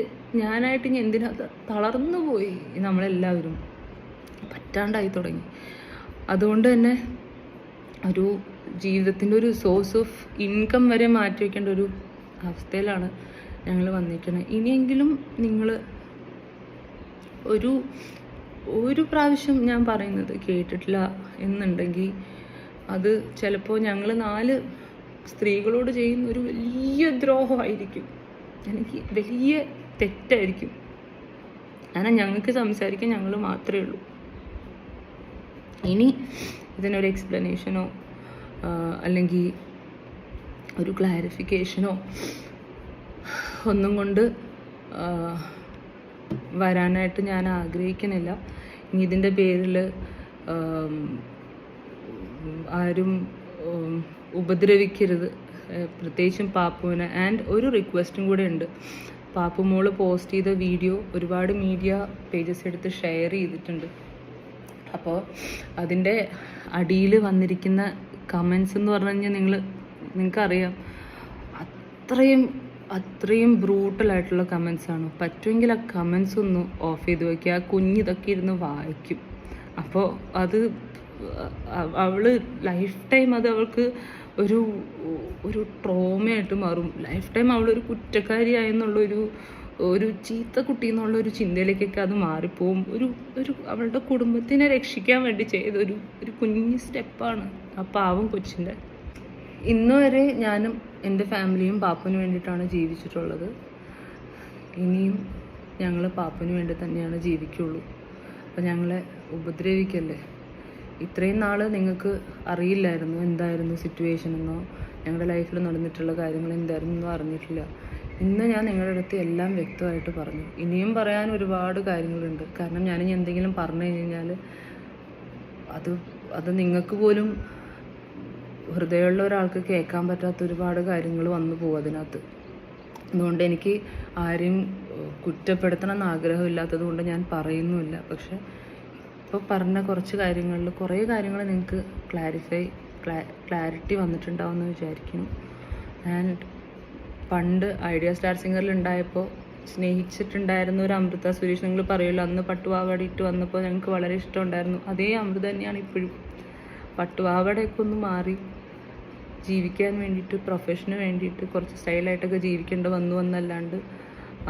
ഇനി എന്തിനാ തളർന്നു പോയി നമ്മളെല്ലാവരും, പറ്റാണ്ടായി തുടങ്ങി. അതുകൊണ്ട് തന്നെ ഒരു ജീവിതത്തിൻ്റെ ഒരു സോഴ്സ് ഓഫ് ഇൻകം വരെ മാറ്റി വയ്ക്കേണ്ട ഒരു അവസ്ഥയിലാണ് ഞങ്ങൾ വന്നിരിക്കുന്നത്. ഇനിയെങ്കിലും നിങ്ങൾ ഒരു പ്രാവശ്യം ഞാൻ പറയുന്നത് കേട്ടിട്ടില്ല എന്നുണ്ടെങ്കിൽ അത് ചിലപ്പോൾ ഞങ്ങൾ 4 സ്ത്രീകളോട് ചെയ്യുന്ന ഒരു വലിയ ദ്രോഹമായിരിക്കും, എനിക്ക് വലിയ തെറ്റായിരിക്കും. കാരണം ഞങ്ങൾക്ക് സംസാരിക്കാൻ ഞങ്ങൾ മാത്രമേ ഉള്ളൂ. ഇനി ഇതിനൊരു എക്സ്പ്ലനേഷനോ അല്ലെങ്കിൽ ഒരു ക്ലാരിഫിക്കേഷനോ ഒന്നും കൊണ്ട് വരാനായിട്ട് ഞാൻ ആഗ്രഹിക്കുന്നില്ല. ഇനി ഇതിൻ്റെ പേരിൽ ആരും ഉപദ്രവിക്കരുത്, പ്രത്യേകിച്ചും പാപ്പുവിനെ. ആൻഡ് ഒരു റിക്വസ്റ്റും കൂടെ ഉണ്ട്. പാപ്പുമോള് പോസ്റ്റ് ചെയ്ത വീഡിയോ ഒരുപാട് മീഡിയ പേജസ് എടുത്ത് ഷെയർ ചെയ്തിട്ടുണ്ട്. അപ്പോൾ അതിൻ്റെ അടിയിൽ വന്നിരിക്കുന്ന കമൻസ് എന്ന് പറഞ്ഞു കഴിഞ്ഞാൽ നിങ്ങൾക്കറിയാം, അത്രയും ബ്രൂട്ടലായിട്ടുള്ള കമൻസാണ്. പറ്റുമെങ്കിൽ ആ കമൻസ് ഒന്ന് ഓഫ് ചെയ്ത് വയ്ക്കുക. ആ കുഞ്ഞിതൊക്കെ ഇരുന്ന് വായിക്കും. അപ്പോൾ അത് അവൾ ലൈഫ് ടൈം അത് അവൾക്ക് ഒരു ട്രോമയായിട്ട് മാറും. ലൈഫ് ടൈം അവളൊരു കുറ്റക്കാരിയായെന്നുള്ളൊരു ചീത്ത കുട്ടി എന്നുള്ളൊരു ചിന്തയിലേക്കൊക്കെ അത് മാറിപ്പോവും. ഒരു അവളുടെ കുടുംബത്തിനെ രക്ഷിക്കാൻ വേണ്ടി ചെയ്തൊരു കുഞ്ഞു സ്റ്റെപ്പാണ് ആ പാവം കൊച്ചിൻ്റെ. ഇന്ന് വരെ ഞാനും എൻ്റെ ഫാമിലിയും പാപ്പുവിന് വേണ്ടിയിട്ടാണ് ജീവിച്ചിട്ടുള്ളത്. ഇനിയും ഞങ്ങൾ പാപ്പുവിന് വേണ്ടി തന്നെയാണ് ജീവിക്കുള്ളൂ. അപ്പോൾ ഞങ്ങളെ ഉപദ്രവിക്കല്ലേ. ഇത്രയും നാൾ നിങ്ങൾക്ക് അറിയില്ലായിരുന്നു എന്തായിരുന്നു സിറ്റുവേഷൻ എന്നോ ഞങ്ങളുടെ ലൈഫിൽ നടന്നിട്ടുള്ള കാര്യങ്ങൾ എന്തായിരുന്നു എന്നോ അറിഞ്ഞിട്ടില്ല. ഇന്ന് ഞാൻ നിങ്ങളുടെ അടുത്ത് എല്ലാം വ്യക്തമായിട്ട് പറഞ്ഞു. ഇനിയും പറയാൻ ഒരുപാട് കാര്യങ്ങളുണ്ട്. കാരണം ഞാനിനി എന്തെങ്കിലും പറഞ്ഞു കഴിഞ്ഞാൽ അത് നിങ്ങൾക്ക് പോലും ഹൃദയമുള്ള ഒരാൾക്ക് കേൾക്കാൻ പറ്റാത്ത ഒരുപാട് കാര്യങ്ങൾ വന്നു പോകും അതിനകത്ത്. അതുകൊണ്ട് എനിക്ക് ആരെയും കുറ്റപ്പെടുത്തണം എന്ന് ആഗ്രഹമില്ലാത്തത് കൊണ്ട് ഞാൻ പറയുന്നുമില്ല. പക്ഷെ ഇപ്പോൾ പറഞ്ഞ കുറച്ച് കാര്യങ്ങളിൽ കുറേ കാര്യങ്ങൾ നിങ്ങൾക്ക് ക്ലാരിറ്റി വന്നിട്ടുണ്ടാവുമെന്ന് വിചാരിക്കുന്നു. ആൻഡ് പണ്ട് ഐഡിയ സ്റ്റാർ സിംഗറിൽ ഉണ്ടായപ്പോൾ സ്നേഹിച്ചിട്ടുണ്ടായിരുന്ന ഒരു അമൃത സുരേഷ്, നിങ്ങൾ പറയുമല്ലോ അന്ന് പട്ടുപാവാട ഇട്ട് വന്നപ്പോൾ ഞങ്ങൾക്ക് വളരെ ഇഷ്ടമുണ്ടായിരുന്നു. അതേ അമൃത തന്നെയാണ് ഇപ്പോഴും. പട്ടുപാവാടയൊക്കെ ഒന്ന് മാറി ജീവിക്കാൻ വേണ്ടിയിട്ട്, പ്രൊഫഷന് വേണ്ടിയിട്ട് കുറച്ച് സ്റ്റൈലായിട്ടൊക്കെ ജീവിക്കേണ്ട വന്നല്ലാണ്ട്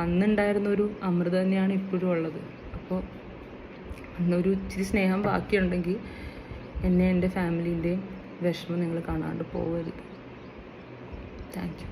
അന്നുണ്ടായിരുന്ന ഒരു അമൃത തന്നെയാണ് ഇപ്പോഴും ഉള്ളത്. അപ്പോൾ അന്നൊരു ഇച്ചിരി സ്നേഹം ബാക്കിയുണ്ടെങ്കിൽ എന്നെ എൻ്റെ ഫാമിലീൻ്റെയും വിഷമം നിങ്ങൾ കാണാണ്ട് പോകരുത്. Thank you.